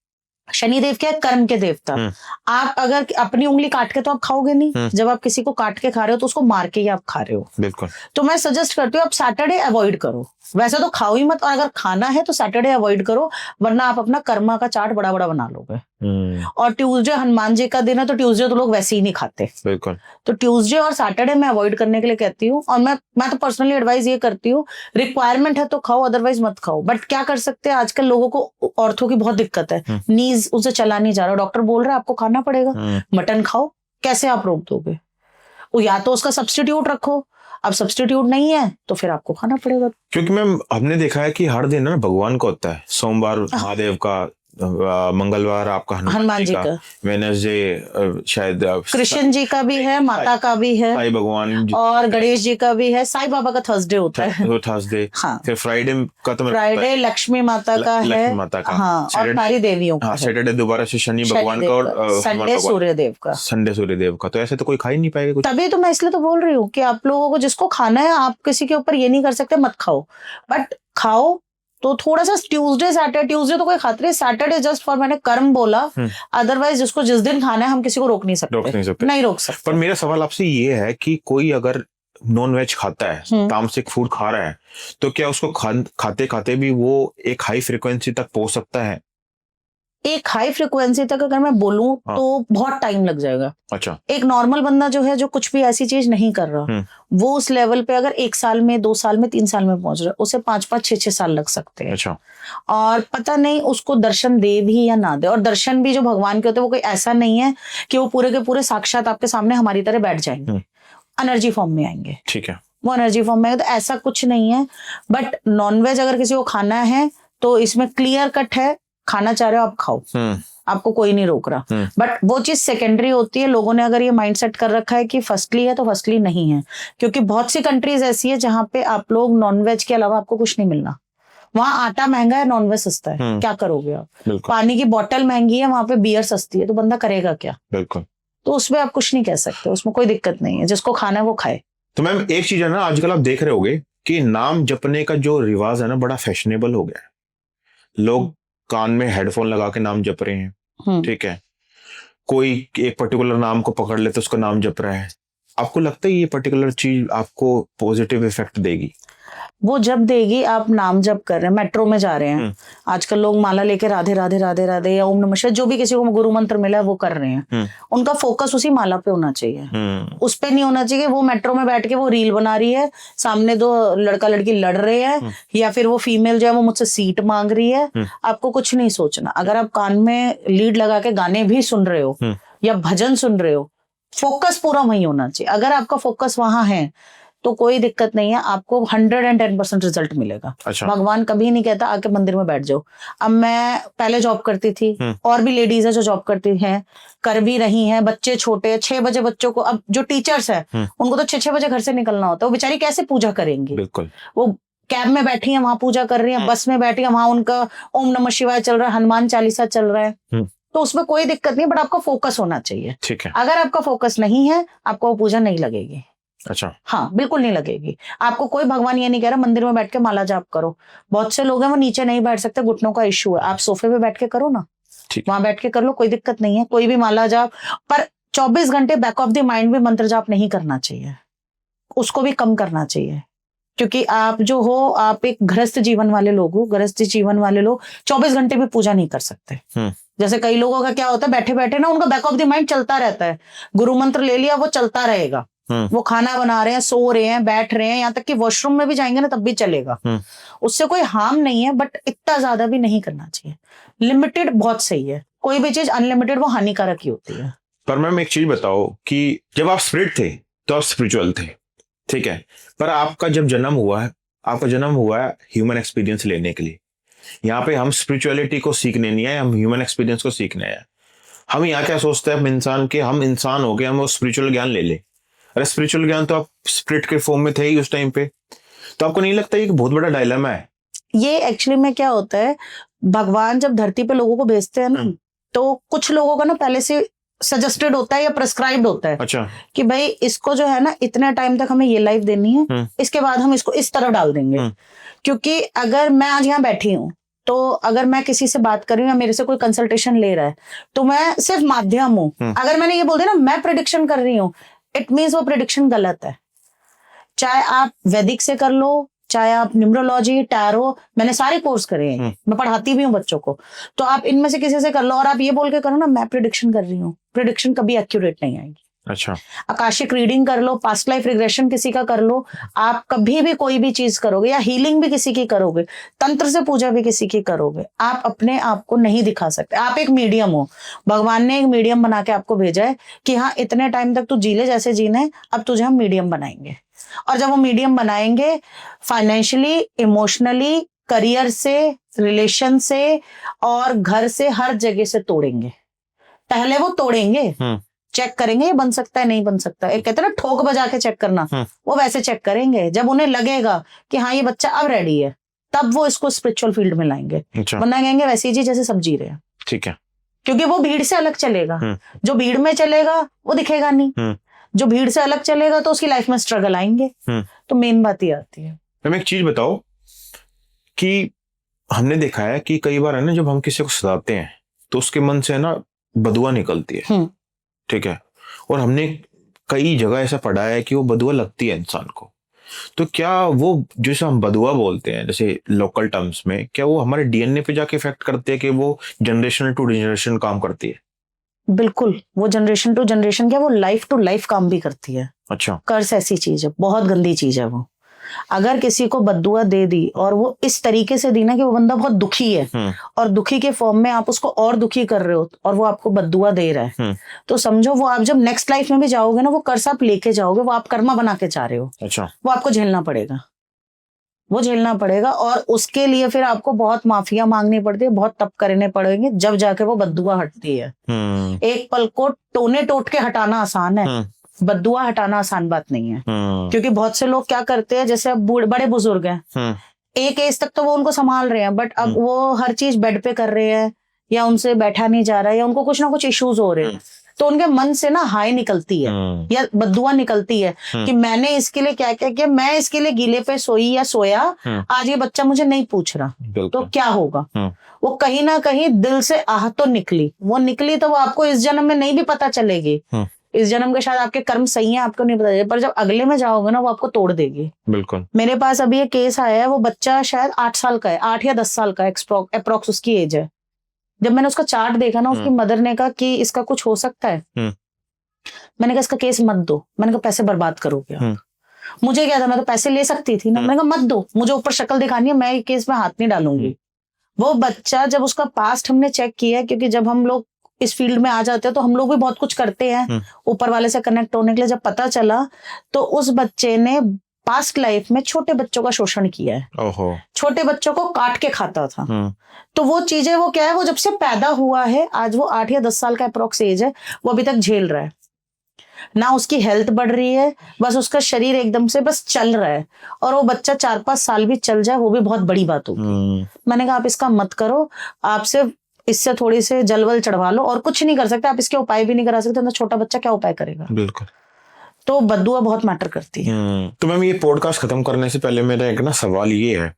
शनिदेव क्या है, कर्म के देवता। आप अगर अपनी उंगली काट के तो आप खाओगे नहीं, जब आप किसी को काट के खा रहे हो तो उसको मार के ही आप खा रहे हो। बिल्कुल। तो मैं सजेस्ट करती हूँ आप सैटरडे अवॉइड करो, वैसे तो खाओ ही मत, और अगर खाना है तो सैटरडे अवॉइड करो, वरना आप अपना कर्मा का चार्ट बड़ा बड़ा बना लोगे। और ट्यूसडे हनुमान जी का दिन है, तो ट्यूसडे तो लोग वैसे ही नहीं खाते। बिल्कुल। तो ट्यूसडे और सैटरडे मैं अवॉइड करने के लिए कहती हूँ, और मैं तो पर्सनली एडवाइस ये करती हूँ, रिक्वायरमेंट है तो खाओ, अदरवाइज मत खाओ। बट क्या कर सकते हैं, आजकल लोगों को औरतों की बहुत दिक्कत है, नीज उनसे चला नहीं जा रहा, डॉक्टर बोल रहा है आपको खाना पड़ेगा, मटन खाओ, कैसे आप रोक दोगे? वो या तो उसका सब्स्टिट्यूट रखो, अब सब्स्टिट्यूट नहीं है तो फिर आपको खाना पड़ेगा। क्योंकि मैम हमने देखा है कि हर दिन ना भगवान का होता है, सोमवार महादेव का, मंगलवार आपका हनुमान जी का, वेडनेसडे शायद कृष्ण जी का भी है, माता का भी है, साईं भगवान और गणेश जी का भी है, साईं बाबा का थर्सडे होता है, वो थर्सडे। हाँ। फिर फ्राइडे का तो फ्राइडे लक्ष्मी माता का है, लक्ष्मी माता का, हाँ, और सारी देवियों का। सैटरडे दोबारा से शनि भगवान का, और संडे सूर्यदेव का, संडे सूर्यदेव का। तो ऐसे तो कोई खा ही नहीं पाएगा कुछ। तभी तो मैं इसलिए तो बोल रही हूँ कि आप लोगों को जिसको खाना है, आप किसी के ऊपर ये नहीं कर सकते मत खाओ, बट खाओ तो थोड़ा सा ट्यूसडे सैटरडे, ट्यूसडे तो कोई खाता नहीं, सैटरडे जस्ट फॉर, मैंने कर्म बोला, अदरवाइज जिसको जिस दिन खाना है हम किसी को रोक नहीं सकते, नहीं रोक सकते। पर मेरा सवाल आपसे ये है कि कोई अगर नॉन वेज खाता है, तामसिक फूड खा रहा है, तो क्या उसको खाते खाते भी वो एक हाई फ्रिक्वेंसी तक पहुंच सकता है? एक हाई फ्रिक्वेंसी तक अगर मैं बोलूं तो बहुत टाइम लग जाएगा। अच्छा। एक नॉर्मल बंदा जो है, जो कुछ भी ऐसी चीज नहीं कर रहा, वो उस लेवल पे अगर 1 साल में, 2 साल में, 3 साल में पहुंच रहा है, उसे 5-5, 6-6 साल लग सकते हैं। अच्छा। और पता नहीं उसको दर्शन दे भी या ना दे, और दर्शन भी जो भगवान के होते हैं वो कोई ऐसा नहीं है कि वो पूरे के पूरे साक्षात आपके सामने हमारी तरह बैठ जाएंगे, एनर्जी फॉर्म में आएंगे। ठीक है। वो एनर्जी फॉर्म में, तो ऐसा कुछ नहीं है। बट नॉनवेज अगर किसी को खाना है तो इसमें क्लियर कट है, खाना चाह रहे हो आप खाओ, आपको कोई नहीं रोक रहा। बट वो चीज सेकेंडरी होती है। लोगों ने अगर ये माइंडसेट कर रखा है कि फर्स्टली है तो फर्स्टली नहीं है, क्योंकि बहुत सी कंट्रीज ऐसी है जहां पे आप लोग नॉनवेज के अलावा आपको कुछ नहीं मिलना। वहां आटा महंगा है, नॉनवेज सस्ता है, क्या करोगे आप? पानी की बोतल महंगी है, वहां पे बियर सस्ती है, तो बंदा करेगा क्या? बिल्कुल। तो उसमें आप कुछ नहीं कह सकते, उसमें कोई दिक्कत नहीं है, जिसको खाना है वो खाए। तो मैम एक चीज है ना, आजकल आप देख रहे होगे कि नाम जपने का जो रिवाज है ना, बड़ा फैशनेबल हो गया है। लोग कान में हेडफोन लगा के नाम जप रहे हैं, ठीक है, कोई एक पर्टिकुलर नाम को पकड़ ले तो उसका नाम जप रहा है। आपको लगता है ये पर्टिकुलर चीज आपको पॉजिटिव इफेक्ट देगी? वो जब देगी, आप नाम जप कर रहे हैं, मेट्रो में जा रहे हैं, आजकल लोग माला लेके राधे राधे राधे राधे या ओम नमः शिवाय, जो भी किसी को गुरु मंत्र मिला है वो कर रहे हैं। उनका फोकस उसी माला पे होना चाहिए, उस पे नहीं होना चाहिए वो मेट्रो में बैठ के वो रील बना रही है, सामने 2 लड़का लड़की लड़ रहे हैं, या फिर वो फीमेल जो है वो मुझसे सीट मांग रही है। आपको कुछ नहीं सोचना। अगर आप कान में लीड लगा के गाने भी सुन रहे हो या भजन सुन रहे हो, फोकस पूरा वही होना चाहिए। अगर आपका फोकस वहां है तो कोई दिक्कत नहीं है, आपको 110% रिजल्ट मिलेगा। अच्छा। भगवान कभी नहीं कहता आके मंदिर में बैठ जाओ। अब मैं पहले जॉब करती थी, और भी लेडीज है जो जॉब करती हैं, कर भी रही हैं, बच्चे छोटे, 6 बजे बच्चों को, अब जो टीचर्स है उनको तो 6 बजे घर से निकलना होता है, वो बेचारी कैसे पूजा करेंगी? बिल्कुल। वो कैब में बैठी है, वहां पूजा कर रही है, बस में बैठी है, वहां उनका ओम नमः शिवाय चल रहा है, हनुमान चालीसा चल रहा है, तो उसमें कोई दिक्कत नहीं, बट आपका फोकस होना चाहिए। ठीक है। अगर आपका फोकस नहीं है, आपको वो पूजा नहीं लगेगी। अच्छा। हाँ, बिल्कुल नहीं लगेगी आपको। कोई भगवान ये नहीं कह रहा मंदिर में बैठ के माला जाप करो। बहुत से लोग हैं वो नीचे नहीं बैठ सकते, घुटनों का इश्यू है, आप सोफे पे बैठ के करो ना, वहां बैठ के कर लो, कोई दिक्कत नहीं है। कोई भी माला जाप, पर 24 घंटे बैक ऑफ द माइंड भी मंत्र जाप नहीं करना चाहिए, उसको भी कम करना चाहिए। क्योंकि आप जो हो, आप एक गृहस्थ जीवन वाले लोग हो। गृहस्थ जीवन वाले लोग 24 घंटे भी पूजा नहीं कर सकते। जैसे कई लोगों का क्या होता है, बैठे बैठे ना उनका बैक ऑफ द माइंड चलता रहता है, गुरु मंत्र ले लिया, वो चलता रहेगा। वो खाना बना रहे हैं, सो रहे हैं, बैठ रहे हैं, यहाँ तक कि वॉशरूम में भी जाएंगे ना तब भी चलेगा। उससे कोई हार्म नहीं है, बट इतना ज्यादा भी नहीं करना चाहिए। लिमिटेड बहुत सही है, कोई भी चीज अनलिमिटेड वो हानिकारक ही होती है। पर मैम एक चीज बताओ कि जब आप स्पिरिट थे तो आप स्पिरिचुअल थे, ठीक है, पर आपका जब जन्म हुआ है, आपका जन्म हुआ है ह्यूमन एक्सपीरियंस लेने के लिए। यहाँ पे हम स्पिरिचुअलिटी को सीखने नहीं आए, हम ह्यूमन एक्सपीरियंस को सीखने आए। हम यहाँ क्या सोचते हैं, हम इंसान के, हम इंसान हो गए, हम वो स्पिरिचुअल ज्ञान ले ले। अरे स्पिरिचुअल ज्ञान तो आप स्पिरिट के फॉर्म में थे ही उस टाइम पे, तो आपको नहीं लगता ये बहुत बड़ा डायलेमा है? ये एक्चुअली में क्या होता है, भगवान जब धरती पे लोगों को भेजते हैं ना, तो कुछ लोगों का ना पहले से सजेस्टेड होता है या प्रिस्क्राइब्ड होता है। अच्छा। कि भाई इसको जो है ना इतने टाइम तक हमें ये लाइफ देनी है, इसके बाद हम इसको इस तरफ डाल देंगे। क्योंकि अगर मैं आज यहाँ बैठी हूँ, तो अगर मैं किसी से बात कर रही हूँ या मेरे से कोई कंसल्टेशन ले रहा है, तो मैं सिर्फ माध्यम हूँ। अगर मैंने ये बोल दिया ना मैं प्रेडिक्शन कर रही हूँ, इट मीन्स वो प्रेडिक्शन गलत है। चाहे आप वैदिक से कर लो, चाहे आप न्यूमरोलॉजी, टैरो, मैंने सारे कोर्स करे हैं, मैं पढ़ाती भी हूँ बच्चों को, तो आप इनमें से किसी से कर लो और आप ये बोल के करो ना मैं प्रेडिक्शन कर रही हूँ, प्रेडिक्शन कभी एक्यूरेट नहीं आएगी। अच्छा। आकाशिक रीडिंग कर लो, पास्ट लाइफ रिग्रेशन किसी का कर लो, आप कभी भी कोई भी चीज करोगे या हीलिंग भी किसी की करोगे, तंत्र से पूजा भी किसी की करोगे, आप अपने आप को नहीं दिखा सकते। आप एक मीडियम हो, भगवान ने एक मीडियम बना के आपको भेजा है कि हाँ इतने टाइम तक तू जी ले जैसे जीना है, अब तुझे हम मीडियम बनाएंगे। और जब वो मीडियम बनाएंगे, फाइनेंशियली, इमोशनली, करियर से, रिलेशन से और घर से, हर जगह से तोड़ेंगे। पहले वो तोड़ेंगे, चेक करेंगे ये बन सकता है नहीं बन सकता। एक कहते हैं ना ठोक बजा के चेक करना, वो वैसे चेक करेंगे। जब उन्हें लगेगा कि हाँ ये बच्चा अब रेडी है, तब वो इसको स्पिरिचुअल फील्ड में लाएंगे। वरना कहेंगे वैसे ही जी जैसे सब जी रहे हैं। ठीक है। क्योंकि वो भीड़ से अलग चलेगा। जो भीड़ में चलेगा वो दिखेगा नहीं, जो भीड़ से अलग चलेगा तो उसकी लाइफ में स्ट्रगल आएंगे। तो मेन बात ये आती है। हमें एक चीज बताओ कि हमने देखा है कि कई बार है ना, जब हम किसी को सताते हैं तो उसके मन से है ना बदुआ निकलती है, ठीक है, और हमने कई जगह ऐसा पढ़ा है कि वो बदुआ लगती है इंसान को। तो क्या वो जैसे हम बदुआ बोलते हैं जैसे लोकल टर्म्स में, क्या वो हमारे डीएनए पे जाके इफेक्ट करते हैं कि वो जनरेशन टू जनरेशन काम करती है? बिल्कुल, वो जनरेशन टू जनरेशन क्या, वो लाइफ टू लाइफ काम भी करती है। अच्छा। कर्स ऐसी चीज है, बहुत गंदी चीज है वो। अगर किसी को बद्दुआ दे दी और वो इस तरीके से दी ना कि वो बंदा बहुत दुखी है और दुखी के फॉर्म में आप उसको और दुखी कर रहे हो और वो आपको बद्दुआ दे रहा है, तो समझो वो आप जब नेक्स्ट लाइफ में भी जाओगे ना, वो कर्स आप लेके जाओगे, वो आप कर्मा बना के जा रहे हो। अच्छा। वो आपको झेलना पड़ेगा, वो झेलना पड़ेगा। और उसके लिए फिर आपको बहुत माफिया मांगनी पड़ती है, बहुत तप करने पड़ेंगे, जब जाके वो बद्दुआ हटती है। एक पल को टोने टोट के हटाना आसान है, बद्दुआ हटाना आसान बात नहीं है। क्योंकि बहुत से लोग क्या करते हैं, जैसे अब बड़े बुजुर्ग हैं, एक एज तक तो वो उनको संभाल रहे हैं, बट अब वो हर चीज बेड पे कर रहे हैं या उनसे बैठा नहीं जा रहा है या उनको कुछ ना कुछ इश्यूज हो रहे हैं, तो उनके मन से ना हाय निकलती है या बद्दुआ निकलती है कि मैंने इसके लिए क्या क्या किया, मैं इसके लिए गीले पे सोई या सोया, आज ये बच्चा मुझे नहीं पूछ रहा, तो क्या होगा। वो कहीं ना कहीं दिल से आह तो निकली, वो निकली तो वो आपको इस जन्म में नहीं भी पता चलेगी, इस जन्म के शायद आपके कर्म सही हैं, आपको नहीं पता चलेगा, पर जब अगले में जाओगे ना वो आपको तोड़ देगी। बिल्कुल। मेरे पास अभी एक केस आया है, वो बच्चा शायद 8 साल का है, 8 या 10 साल का अप्रोक्स उसकी एज है। जब मैंने उसका चार्ट देखा ना, उसकी मदर ने कहा कि इसका कुछ हो सकता है। मैंने कहा इसका केस मत दो, मैंने कहा पैसे बर्बाद करोगे आप। मुझे क्या था, मैं तो पैसे ले सकती थी ना, मैंने कहा मत दो, मुझे ऊपर शक्ल दिखानी है, मैं ये केस में हाथ नहीं डालूंगी। वो बच्चा जब उसका पास्ट हमने चेक किया, क्योंकि जब हम लोग इस फील्ड में आ जाते हैं तो हम लोग भी बहुत कुछ करते हैं ऊपर वाले से कनेक्ट होने के लिए, जब पता चला तो उस बच्चे ने पास्ट लाइफ में छोटे बच्चों का शोषण किया है, छोटे बच्चों को काट के खाता था। तो वो चीजें, वो क्या है, वो जब से पैदा हुआ है, आज वो 8 या 10 साल का अप्रोक्स एज है, वो अभी तक झेल रहा है ना। उसकी हेल्थ बढ़ रही है, बस उसका शरीर एकदम से बस चल रहा है, और वो बच्चा 4-5 साल भी चल जाए वो भी बहुत बड़ी बात होगी। मैंने कहा आप इसका मत करो, आप सिर्फ इससे थोड़ी से जलवल चढ़वा लो, और कुछ नहीं कर सकते आप, इसके उपाय भी नहीं करा सकते, तो छोटा बच्चा क्या उपाय करेगा। बिल्कुल। तो बद्दुआ बहुत मैटर करती है। तो मैम ये पॉडकास्ट खत्म करने से पहले मेरा एक ना सवाल ये है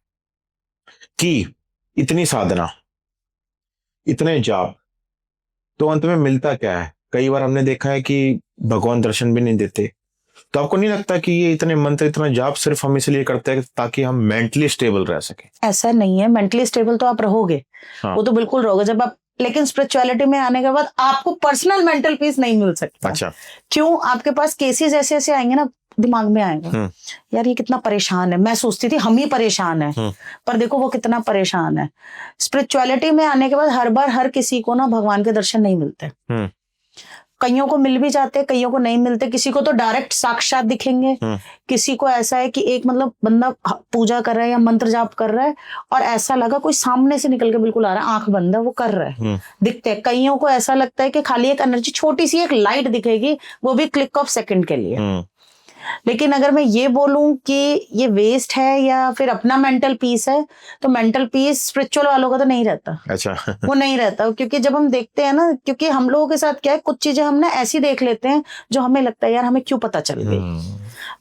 कि इतनी साधना, इतने जाप, तो अंत में मिलता क्या है? कई बार हमने देखा है कि भगवान दर्शन भी नहीं देते, तो आपको नहीं लगता कि ये इतने मंत्र, इतना जाप सिर्फ हम इसलिए करते हैं ताकि हम मेंटली स्टेबल रह सके? ऐसा नहीं है, मेंटली स्टेबल तो आप रहोगे, हाँ। वो तो बिल्कुल रहोगे जब आप, लेकिन स्पिरिचुअलिटी में आने के बाद आपको पर्सनल मेंटल पीस नहीं मिल सकता। अच्छा। क्यों? आपके पास केसेस ऐसे ऐसे आएंगे ना, दिमाग में आएगा यार ये कितना परेशान है। मैं सोचती थी हम ही परेशान है, पर देखो वो कितना परेशान है। स्पिरिचुअलिटी में आने के बाद हर बार हर किसी को ना भगवान के दर्शन नहीं मिलते। कईयों को मिल भी जाते, कईयों को नहीं मिलते। किसी को तो डायरेक्ट साक्षात दिखेंगे, किसी को ऐसा है कि एक मतलब बंदा पूजा कर रहा है या मंत्र जाप कर रहा है और ऐसा लगा कोई सामने से निकल के बिल्कुल आ रहा है, आंख बंद है, वो कर रहा है, दिखते हैं। कईयों को ऐसा लगता है कि खाली एक एनर्जी, छोटी सी एक लाइट दिखेगी, वो भी क्लिक ऑफ सेकंड के लिए। लेकिन अगर मैं ये बोलूं कि ये वेस्ट है या फिर अपना मेंटल पीस है, तो मेंटल पीस स्पिरिचुअल वालों का तो नहीं रहता। अच्छा। वो नहीं रहता, क्योंकि जब हम देखते हैं ना, क्योंकि हम लोगों के साथ क्या है, कुछ चीजें हम ना ऐसी देख लेते हैं जो हमें लगता है यार हमें क्यों पता चल गई।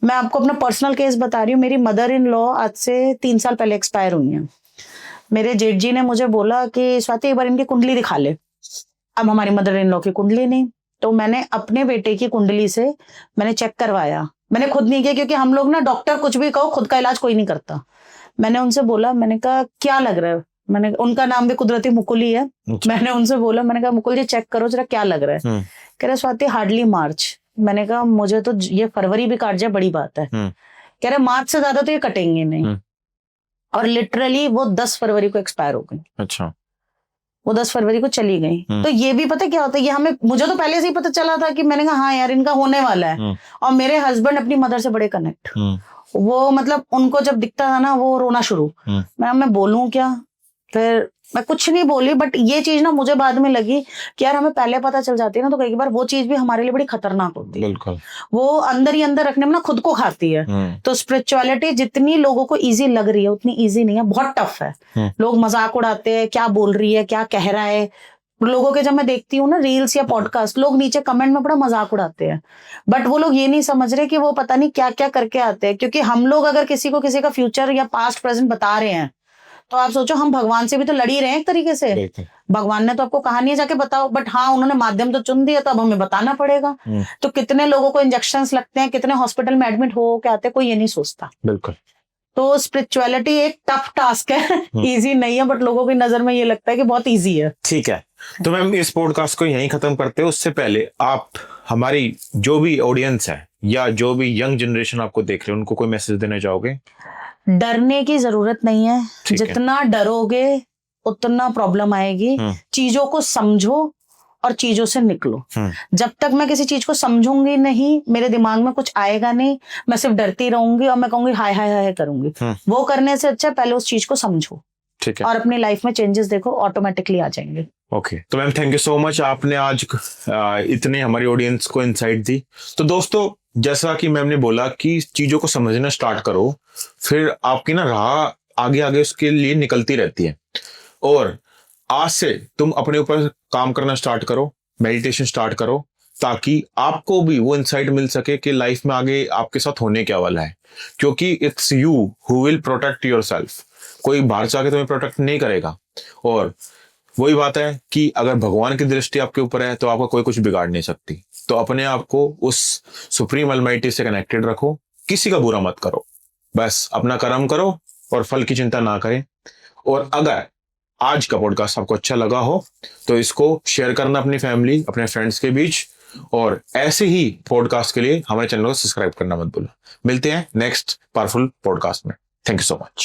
मैं आपको अपना पर्सनल केस बता रही हूँ। मेरी मदर इन लॉ आज से 3 साल पहले एक्सपायर हुई हैं। मेरे जेठ जी ने मुझे बोला कि स्वाति एक बार इनकी कुंडली दिखा ले। अब हमारी मदर इन लॉ की कुंडली नहीं, तो मैंने अपने बेटे की कुंडली से मैंने चेक करवाया। मैंने खुद नहीं किया, क्योंकि हम लोग ना डॉक्टर कुछ भी कहो, खुद का इलाज कोई नहीं करता। मैंने उनसे बोला, मैंने कहा क्या लग रहा है, मैंने, उनका नाम भी कुदरती मुकुल ही है। मैंने उनसे बोला, मैंने कहा मुकुल जी चेक करो जरा क्या लग रहा है। कह रहे स्वाति हार्डली मार्च। मैंने कहा मुझे तो ये फरवरी भी काट जाए बड़ी बात है। कह रहे मार्च से ज्यादा तो ये कटेंगे नहीं। और लिटरली वो 10 फरवरी को एक्सपायर हो गई। अच्छा। वो 10 फरवरी को चली गई। तो ये भी पता क्या होता है, ये हमें, मुझे तो पहले से ही पता चला था कि मैंने कहा हाँ यार इनका होने वाला है। और मेरे हस्बैंड अपनी मदर से बड़े कनेक्ट, वो मतलब उनको जब दिखता था ना वो रोना शुरू। मैं बोलूं क्या, फिर मैं कुछ नहीं बोली। बट ये चीज ना मुझे बाद में लगी कि यार हमें पहले पता चल जाती है ना, तो कई बार वो चीज भी हमारे लिए बड़ी खतरनाक होती है। बिल्कुल। वो अंदर ही अंदर रखने में ना खुद को खाती है। तो स्पिरिचुअलिटी जितनी लोगों को इजी लग रही है उतनी इजी नहीं है, बहुत टफ है। लोग मजाक उड़ाते हैं, क्या बोल रही है, क्या कह रहा है। लोगों के जब मैं देखती हूँ ना रील्स या पॉडकास्ट, लोग नीचे कमेंट में बड़ा मजाक उड़ाते हैं, बट वो लोग ये नहीं समझ रहे कि वो पता नहीं क्या क्या करके आते हैं। क्योंकि हम लोग अगर किसी को किसी का फ्यूचर या पास्ट प्रेजेंट बता रहे हैं, तो आप सोचो हम भगवान से भी तो लड़ ही रहे हैं एक तरीके से। भगवान ने तो आपको कहा नहीं है जाके बताओ, बट हाँ उन्होंने माध्यम तो चुन दिया, तो अब हमें बताना पड़ेगा। तो कितने लोगों को इंजेक्शंस लगते हैं, कितने हॉस्पिटल में एडमिट हो के आते हैं, कोई ये नहीं सोचता। बिल्कुल। तो स्पिरिचुअलिटी एक टफ टास्क है, इजी नहीं है, बट लोगों की नजर में ये लगता है कि बहुत इजी है। ठीक है, तो मैम इस पॉडकास्ट को यहीं खत्म करते हैं। उससे पहले आप हमारी जो भी ऑडियंस है या जो भी यंग जनरेशन आपको देख रहे हैं, उनको कोई मैसेज देना चाहोगे? डरने की जरूरत नहीं है। जितना डरोगे उतना प्रॉब्लम आएगी। चीजों को समझो और चीजों से निकलो। जब तक मैं किसी चीज को समझूंगी नहीं, मेरे दिमाग में कुछ आएगा नहीं, मैं सिर्फ डरती रहूंगी और मैं कहूंगी हाय हाय हाय करूंगी। वो करने से अच्छा पहले उस चीज को समझो। ठीक है। और अपनी लाइफ में चेंजेस देखो, ऑटोमेटिकली आ जाएंगे। ओके, तो ma'am thank you so much, आपने आज इतने हमारी ऑडियंस को इनसाइट दी। तो दोस्तों, जैसा कि मैम ने बोला कि चीजों को समझना स्टार्ट करो, फिर आपकी ना राह आगे आगे उसके लिए निकलती रहती है। और आज से तुम अपने ऊपर काम करना स्टार्ट करो, मेडिटेशन स्टार्ट करो, ताकि आपको भी वो इनसाइट मिल सके कि लाइफ में आगे आपके साथ होने क्या वाला है। क्योंकि it's you who will protect yourself. कोई बाहर से आके तुम्हें प्रोटेक्ट नहीं करेगा। और वही बात है कि अगर भगवान की दृष्टि आपके ऊपर है तो आपका कोई कुछ बिगाड़ नहीं सकती। तो अपने आप को उस सुप्रीम अलमाइटी से कनेक्टेड रखो, किसी का बुरा मत करो, बस अपना कर्म करो और फल की चिंता ना करें। और अगर आज का पॉडकास्ट आपको अच्छा लगा हो तो इसको शेयर करना अपनी फैमिली, अपने फ्रेंड्स के बीच। और ऐसे ही पॉडकास्ट के लिए हमारे चैनल को सब्सक्राइब करना मत भूलना। मिलते हैं नेक्स्ट पावरफुल पॉडकास्ट में। Thank you so much.